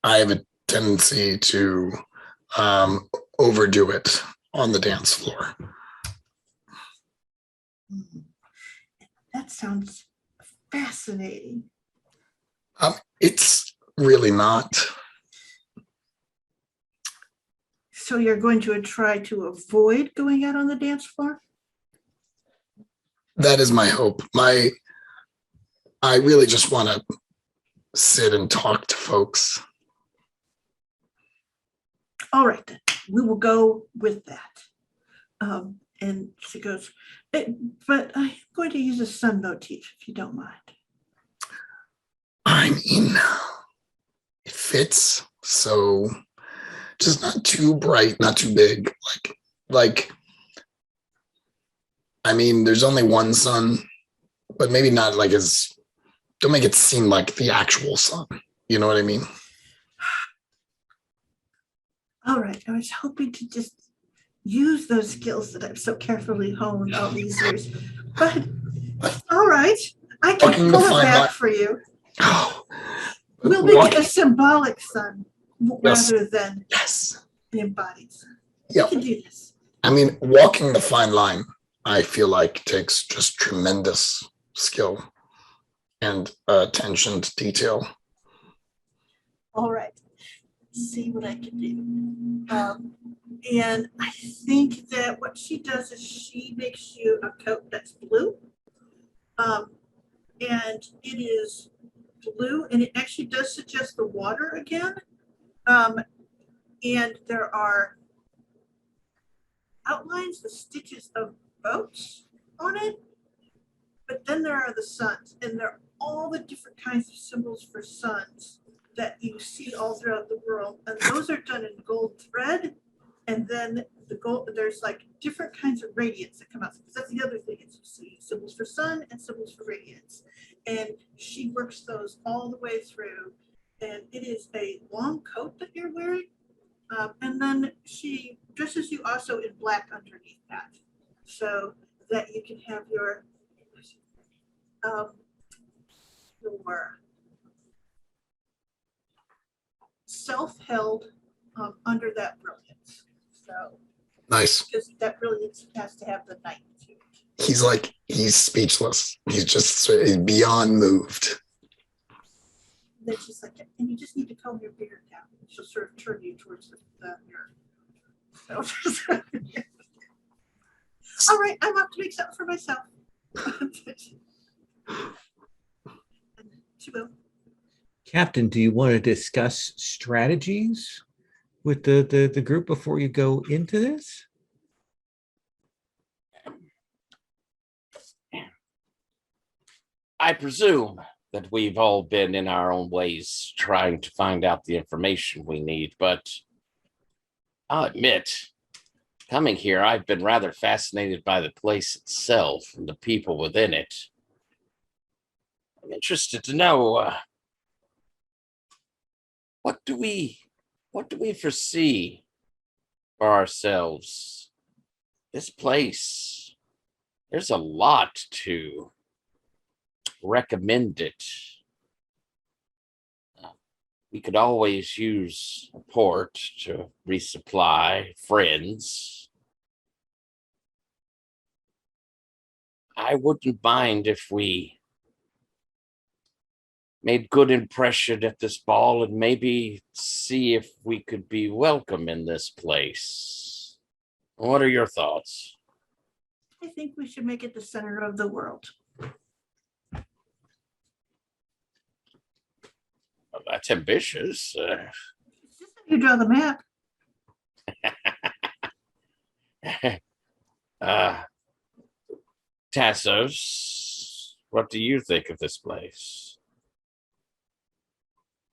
Speaker 3: have a tendency to overdo it on the dance floor.
Speaker 2: That sounds fascinating.
Speaker 3: It's really not.
Speaker 2: So you're going to try to avoid going out on the dance floor?
Speaker 3: That is my hope. I really just want to sit and talk to folks.
Speaker 2: All right, then, we will go with that. And she goes, but I'm going to use a sun motif if you don't mind.
Speaker 3: I mean, it fits. So just not too bright, not too big. I mean, there's only one sun, but maybe not like as, don't make it seem like the actual sun. You know what I mean?
Speaker 2: All right, I was hoping to just use those skills that I've so carefully honed all these years. But all right, I can
Speaker 3: Walking the
Speaker 2: pull it
Speaker 3: fine
Speaker 2: back
Speaker 3: line.
Speaker 2: for you.
Speaker 3: Oh,
Speaker 2: We'll make it
Speaker 3: walking-
Speaker 2: a symbolic sun
Speaker 3: Yes.
Speaker 2: rather than
Speaker 3: yes.
Speaker 2: an embodied sun.
Speaker 3: Yeah.
Speaker 2: We can do this.
Speaker 3: I mean, walking the fine line, I feel like takes just tremendous skill and attention to detail.
Speaker 2: All right, see what I can do. And I think that what she does is she makes you a coat that's blue. And it is blue, and it actually does suggest the water again. And there are outlines, the stitches of boats on it. But then there are the suns, and they're all the different kinds of symbols for suns that you see all throughout the world. And those are done in gold thread. And then the gold, there's like different kinds of radiance that come out. Because that's the other thing is you see symbols for sun and symbols for radiance. And she works those all the way through. And it is a long coat that you're wearing. And then she dresses you also in black underneath that. So that you can have your self-held under that brilliance. So
Speaker 3: Nice.
Speaker 2: because that brilliance has to have the night to it.
Speaker 3: He's speechless. He's beyond moved.
Speaker 2: And then she's like, and you just need to comb your beard down. She'll sort of turn you towards the mirror. So, all right, I'm off to make something for myself. She will.
Speaker 1: Captain, do you want to discuss strategies with the group before you go into this?
Speaker 5: I presume that we've all been in our own ways trying to find out the information we need, but I'll admit, coming here, I've been rather fascinated by the place itself and the people within it. I'm interested to know what do we foresee for ourselves? This place, there's a lot to recommend it. We could always use a port to resupply friends. I wouldn't mind if we made good impression at this ball and maybe see if we could be welcome in this place. What are your thoughts?
Speaker 2: I think we should make it the center of the world.
Speaker 5: Well, that's ambitious.
Speaker 2: It's just that you draw the map.
Speaker 5: Tassos, what do you think of this place?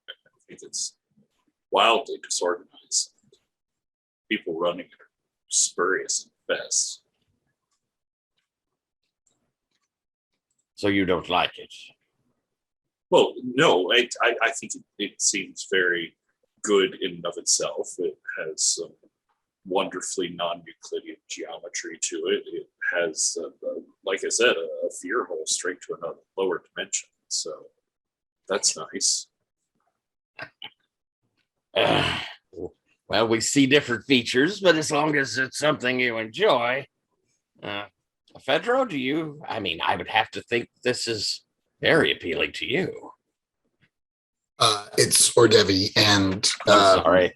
Speaker 4: I think it's wildly disorganized. People running it are spurious at best.
Speaker 5: So you don't like it?
Speaker 4: Well, no, I think it seems very good in and of itself. It has some wonderfully non-Euclidean geometry to it. It has, like I said, a fear hole straight to another lower dimension. So that's nice.
Speaker 5: Well, we see different features, but as long as it's something you enjoy. Fedro, do you? I mean, I would have to think this is very appealing to you.
Speaker 3: It's Ordevi, and
Speaker 5: I'm sorry.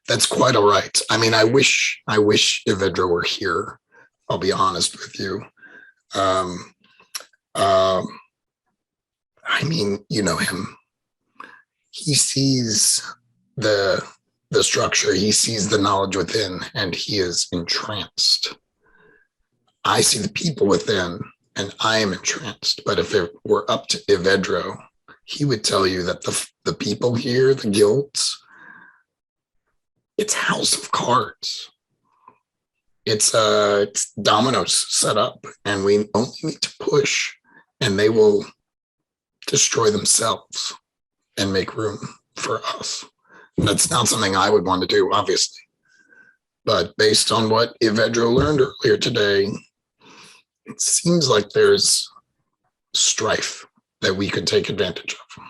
Speaker 3: that's quite all right. I mean, I wish Evedra were here. I'll be honest with you. I I mean, you know him. He sees the structure, he sees the knowledge within, and he is entranced. I see the people within, and I am entranced. But if it were up to Ivedro, he would tell you that the people here, the guilds, it's House of Cards. It's dominoes set up, and we only need to push, and they will destroy themselves and make room for us. That's not something I would want to do, obviously. But based on what Ivedro learned earlier today, it seems like there's strife that we could take advantage of.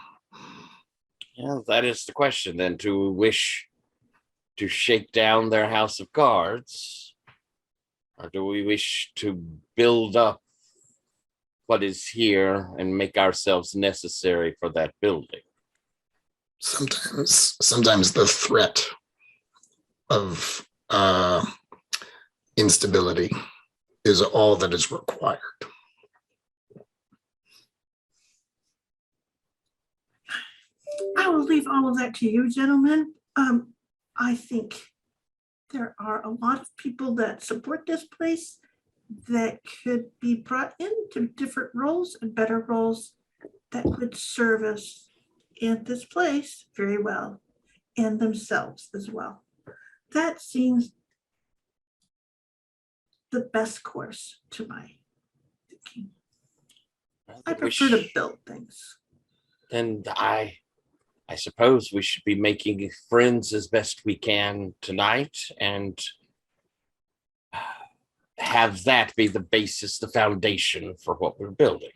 Speaker 5: Yeah, that is the question then. Do we wish to shake down their house of cards? Or do we wish to build up what is here and make ourselves necessary for that building?
Speaker 3: Sometimes the threat of instability is all that is required.
Speaker 2: I will leave all of that to you, gentlemen. I think there are a lot of people that support this place that could be brought into different roles and better roles that could serve us in this place very well, and themselves as well. That seems the best course to my thinking. I prefer to build things.
Speaker 5: And I suppose we should be making friends as best we can tonight and have that be the basis, the foundation for what we're building.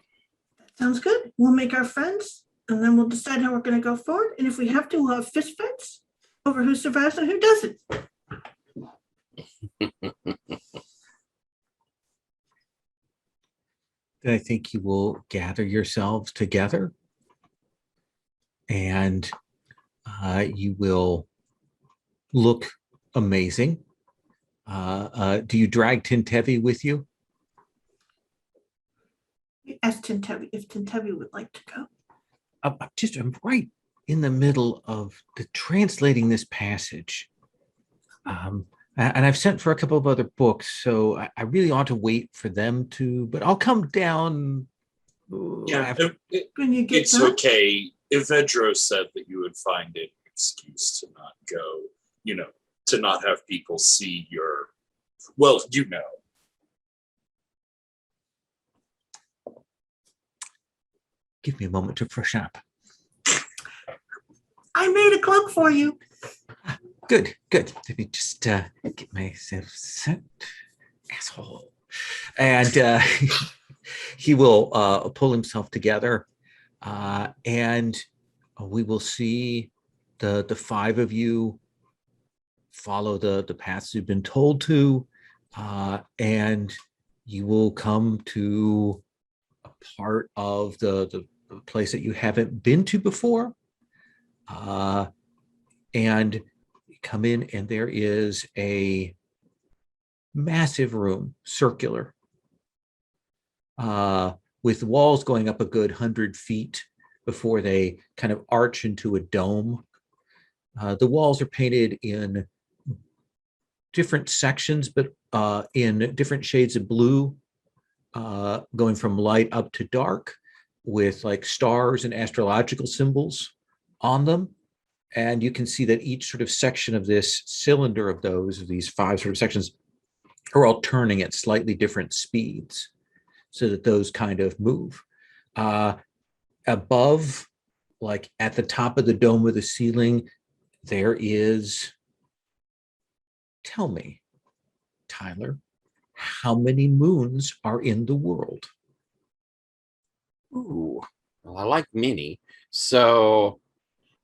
Speaker 2: Sounds good. We'll make our friends, and then we'll decide how we're going to go forward. And if we have to, we'll have fist fights over who survives and who doesn't.
Speaker 1: I think you will gather yourselves together, and you will look amazing. Do you drag Tintevi with you?
Speaker 2: Ask Tintevi if Tintevi would like to go.
Speaker 1: I'm right in the middle of translating this passage. And I've sent for a couple of other books, so I really ought to wait for them to, but I'll come down.
Speaker 4: Yeah,
Speaker 2: When you get
Speaker 4: it's
Speaker 2: done,
Speaker 4: okay. Ivedro said that you would find it an excuse to not go, to not have people see your, well,
Speaker 1: Give me a moment to freshen up.
Speaker 2: I made a cloak for you.
Speaker 1: Good. Let me just get myself set. Asshole. And he will pull himself together, and we will see the five of you follow the paths you've been told to, and you will come to a part of the place that you haven't been to before, and you come in, and there is a massive room, circular, with walls going up a good 100 feet before they kind of arch into a dome. The walls are painted in different sections, but in different shades of blue, going from light up to dark, with like stars and astrological symbols on them. And you can see that each sort of section of this cylinder of these five sort of sections are all turning at slightly different speeds so that those kind of move. Above, like at the top of the dome of the ceiling, there is, tell me, Tyler, how many moons are in the world?
Speaker 5: Ooh, well, I like many. So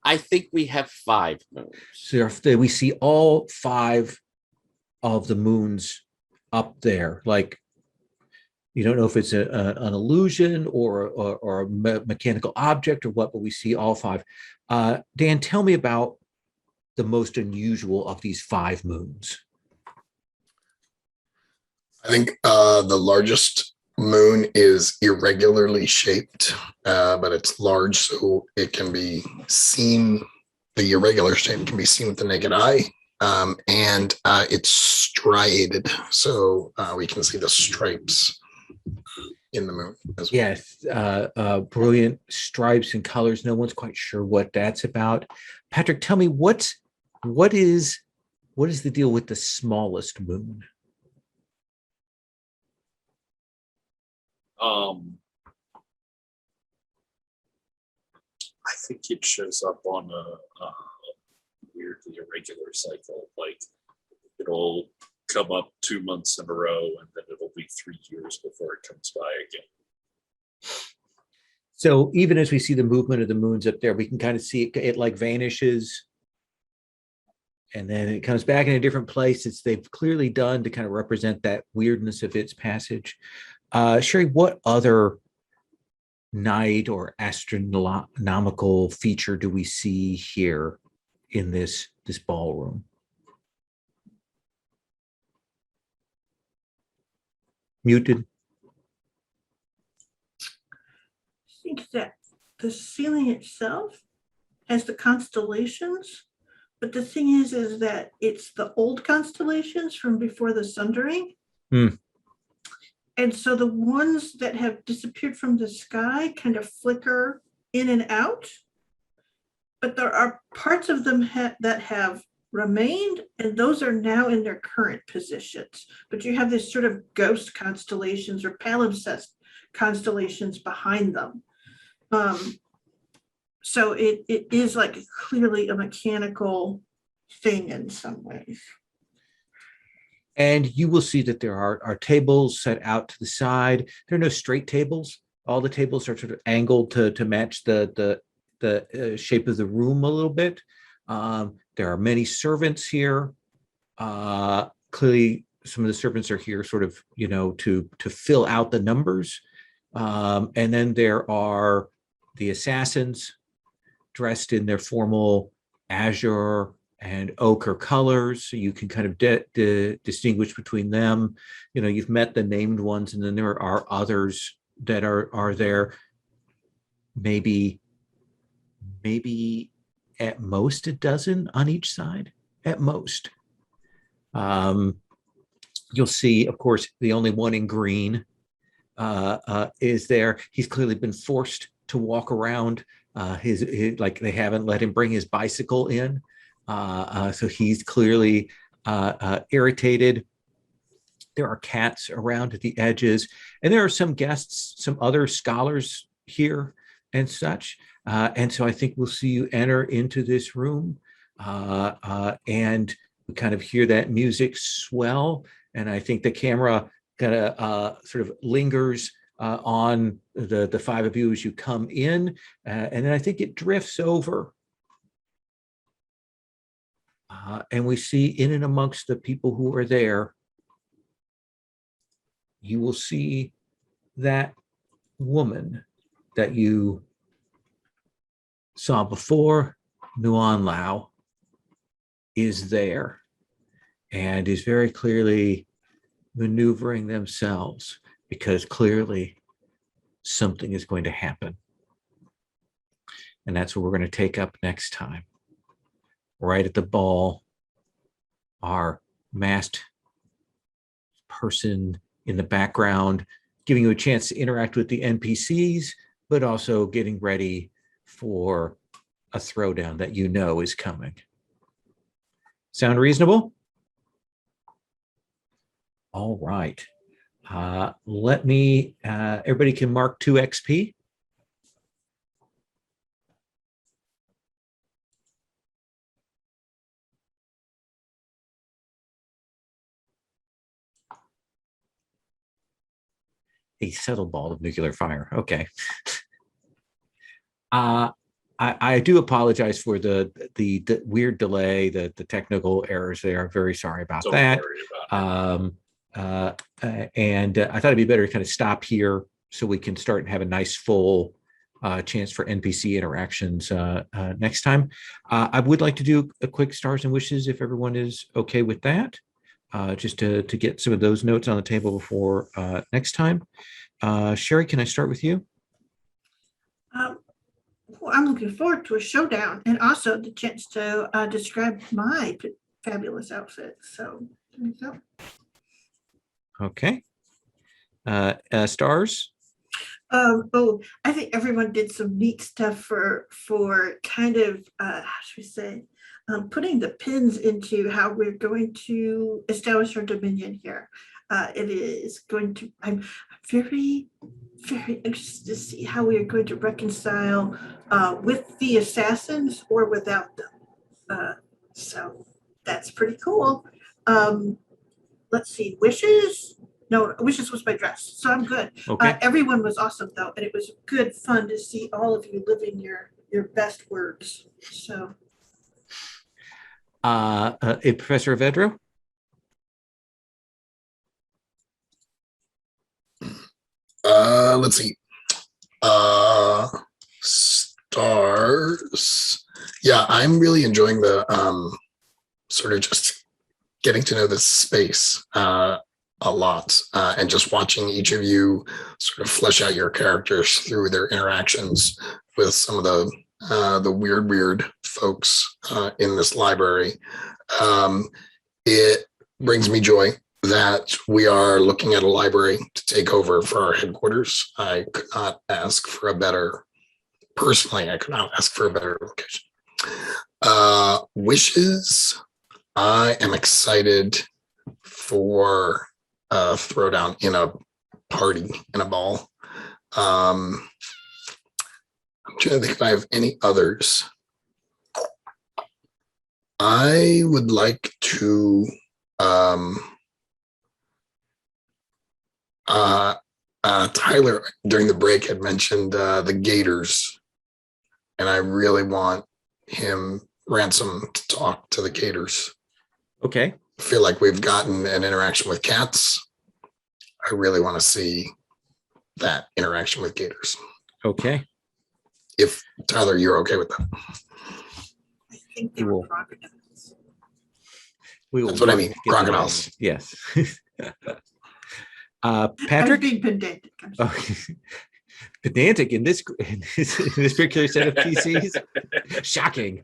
Speaker 5: I think we have 5 moons.
Speaker 1: So we see all 5 of the moons up there. Like, you don't know if it's an illusion or a mechanical object or what, but we see all 5. Dan, tell me about the most unusual of these 5 moons.
Speaker 3: I think the largest moon is irregularly shaped, but it's large, so it can be seen. The irregular shape can be seen with the naked eye, and it's striated, so we can see the stripes in the moon as well.
Speaker 1: Yes, brilliant stripes and colors. No one's quite sure what that's about. Patrick, tell me what is the deal with the smallest moon?
Speaker 4: I think it shows up on a weirdly irregular cycle. Like it'll come up 2 months in a row, and then it'll be 3 years before it comes by again.
Speaker 1: So even as we see the movement of the moons up there, we can kind of see it like vanishes, and then it comes back in a different place. They've clearly done to kind of represent that weirdness of its passage. Sherry, what other night or astronomical feature do we see here in this ballroom? Muted.
Speaker 2: I think that the ceiling itself has the constellations, but the thing is that it's the old constellations from before the sundering. And so the ones that have disappeared from the sky kind of flicker in and out, but there are parts of them that have remained, and those are now in their current positions. But you have this sort of ghost constellations or palimpsest constellations behind them. So it is like clearly a mechanical thing in some ways.
Speaker 1: And you will see that there are tables set out to the side. There are no straight tables. All the tables are sort of angled to match the shape of the room a little bit. There are many servants here. Clearly, some of the servants are here sort of, to fill out the numbers. And then there are the assassins dressed in their formal azure and ochre colors, so you can kind of distinguish between them. You've met the named ones, and then there are others that are there. Maybe at most a dozen on each side, at most. You'll see, of course, the only one in green is there. He's clearly been forced to walk around. His like they haven't let him bring his bicycle in. So he's clearly irritated. There are cats around at the edges, and there are some guests, some other scholars here and such. And so I think we'll see you enter into this room, and we kind of hear that music swell. And I think the camera kind of sort of lingers on the five of you as you come in, and then I think it drifts over. And we see in and amongst the people who are there, you will see that woman that you saw before, Nuan Lao, is there and is very clearly maneuvering themselves, because clearly something is going to happen. And that's what we're going to take up next time. Right at the ball, our masked person in the background, giving you a chance to interact with the NPCs, but also getting ready for a throwdown that is coming. Sound reasonable? All right. Let me, everybody can mark 2 XP. A subtle ball of nuclear fire. Okay. I do apologize for the weird delay, the technical errors there. I'm very sorry about that. And I thought it'd be better to kind of stop here so we can start and have a nice full chance for NPC interactions next time. I would like to do a quick stars and wishes if everyone is okay with that, just to get some of those notes on the table before next time. Sherry, can I start with you?
Speaker 2: Well, I'm looking forward to a showdown and also the chance to describe my fabulous outfit. So, there you go.
Speaker 1: Okay. Stars?
Speaker 2: I think everyone did some neat stuff for kind of how should we say, putting the pins into how we're going to establish our dominion here. It is going to. I'm very, very interested to see how we are going to reconcile with the assassins or without them. So that's pretty cool. Let's see, wishes. No, wishes was my dress, so I'm good.
Speaker 1: Okay.
Speaker 2: Everyone was awesome though, and it was good fun to see all of you living your best words. So,
Speaker 1: Professor Avedro?
Speaker 3: Let's see. Stars. Yeah, I'm really enjoying the sort of just getting to know this space a lot, and just watching each of you sort of flesh out your characters through their interactions with some of the weird folks in this library. It brings me joy that we are looking at a library to take over for our headquarters. I could not ask for a better, personally, I could not ask for a better location. Wishes, I am excited for a throwdown in a party, in a ball. I'm trying to think if I have any others. I would like to Tyler during the break had mentioned the Gators, and I really want him, Ransom, to talk to the Gators.
Speaker 1: Okay.
Speaker 3: I feel like we've gotten an interaction with cats. I really want to see that interaction with Gators.
Speaker 1: Okay.
Speaker 3: If Tyler, you're okay with that.
Speaker 2: I think they were
Speaker 1: Cool.
Speaker 2: crocodiles.
Speaker 1: We will
Speaker 3: That's what I
Speaker 1: work
Speaker 3: mean,
Speaker 1: to get to that.
Speaker 3: crocodiles.
Speaker 1: Yes.
Speaker 2: I was
Speaker 1: Patrick?
Speaker 2: being pedantic. I'm sorry.
Speaker 1: Oh, pedantic in this particular set of PCs? Shocking.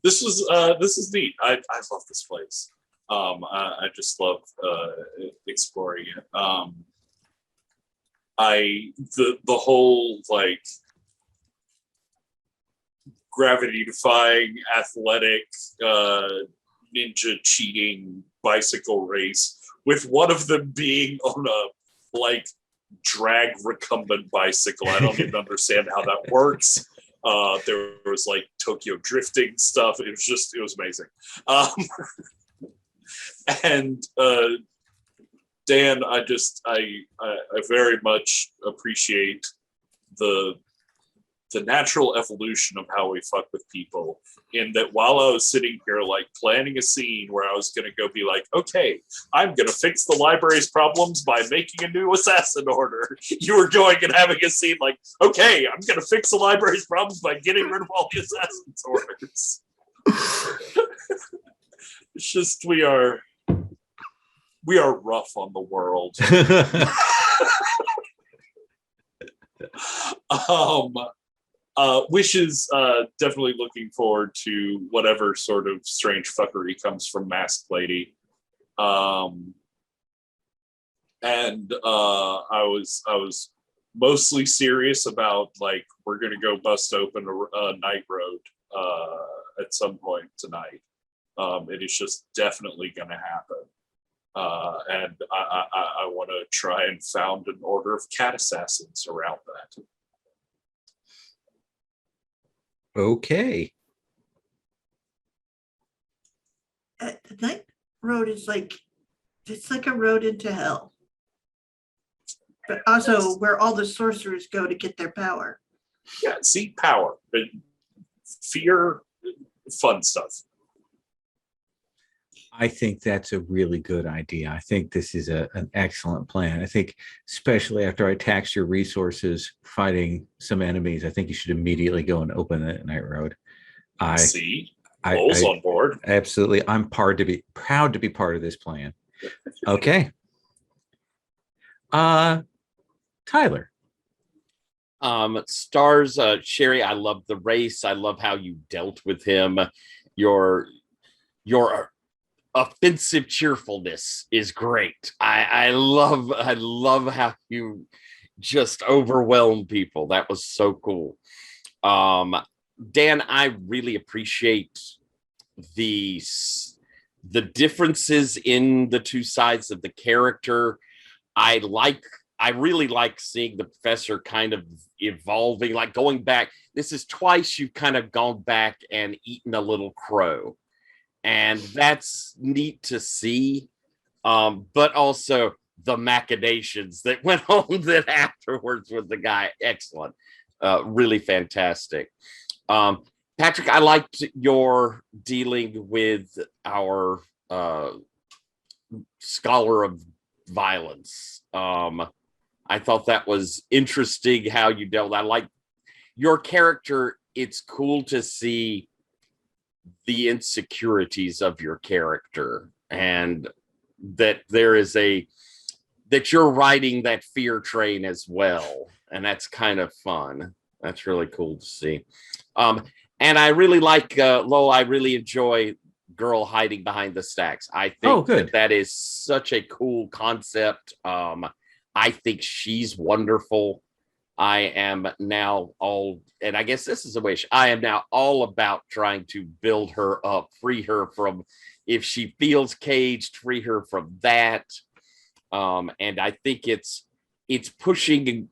Speaker 4: This is neat. I love this place. I just love exploring it. The whole like gravity defying athletic ninja cheating bicycle race with one of them being on a like drag recumbent bicycle. I don't even understand how that works. There was like Tokyo drifting stuff. It was amazing. And Dan, I very much appreciate the natural evolution of how we fuck with people, in that while I was sitting here like planning a scene where I was going to go be like, okay, I'm going to fix the library's problems by making a new assassin order, you were going and having a scene like, okay, I'm going to fix the library's problems by getting rid of all the assassin's orders. It's just we are rough on the world. Wishes, definitely looking forward to whatever sort of strange fuckery comes from Masked Lady. And I was mostly serious about like, we're gonna go bust open a night road at some point tonight. It is just definitely gonna happen. And I want to try and found an order of cat assassins around that.
Speaker 1: Okay.
Speaker 2: The night road is like, it's like a road into hell, but also where all the sorcerers go to get their power.
Speaker 4: Yeah, see, power, but fear, fun stuff.
Speaker 1: I think that's a really good idea. I think this is an excellent plan. I think, especially after I taxed your resources fighting some enemies, I think you should immediately go and open the night road.
Speaker 4: See, Lowell's on board.
Speaker 1: Absolutely. I'm proud to be part of this plan. Okay. Tyler.
Speaker 5: Stars, Sherry, I love the race. I love how you dealt with him. Your offensive cheerfulness is great. I love how you just overwhelm people. That was so cool. Dan, I really appreciate the differences in the two sides of the character. I really like seeing the professor kind of evolving, like going back. This is twice you've kind of gone back and eaten a little crow. And that's neat to see. But also the machinations that went on then afterwards with the guy. Excellent. Really fantastic. Patrick, I liked your dealing with our scholar of violence. I thought that was interesting how you dealt. I like your character. It's cool to see the insecurities of your character, and that there is that you're riding that fear train as well. And that's kind of fun. That's really cool to see. And I really like Lowell. I really enjoy girl hiding behind the stacks. I think that is such a cool concept. I think she's wonderful. I am now and I guess this is a wish. I am now all about trying to build her up, free her from, if she feels caged, free her from that. And I think it's pushing.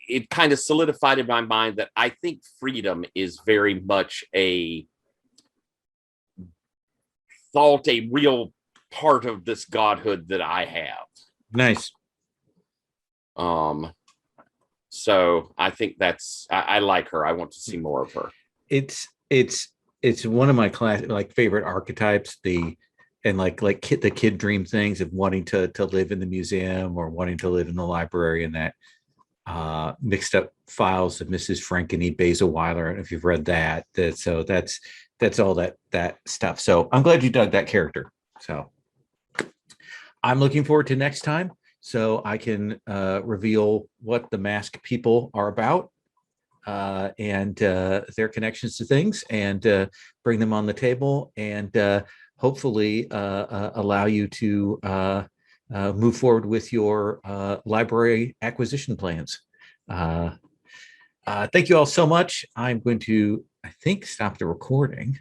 Speaker 5: It kind of solidified in my mind that I think freedom is very much a real part of this godhood that I have.
Speaker 1: Nice.
Speaker 5: So I think I like her. I want to see more of her.
Speaker 1: It's one of my favorite archetypes, the kid dream things of wanting to live in the museum or wanting to live in the library, and that mixed up files of Mrs. Frankeney Basil-Weiler. And if you've read that, that's all that stuff. So I'm glad you dug that character. So I'm looking forward to next time, so I can reveal what the masked people are about and their connections to things, and bring them on the table, and hopefully allow you to move forward with your library acquisition plans. Thank you all so much. I'm going to, I think, stop the recording.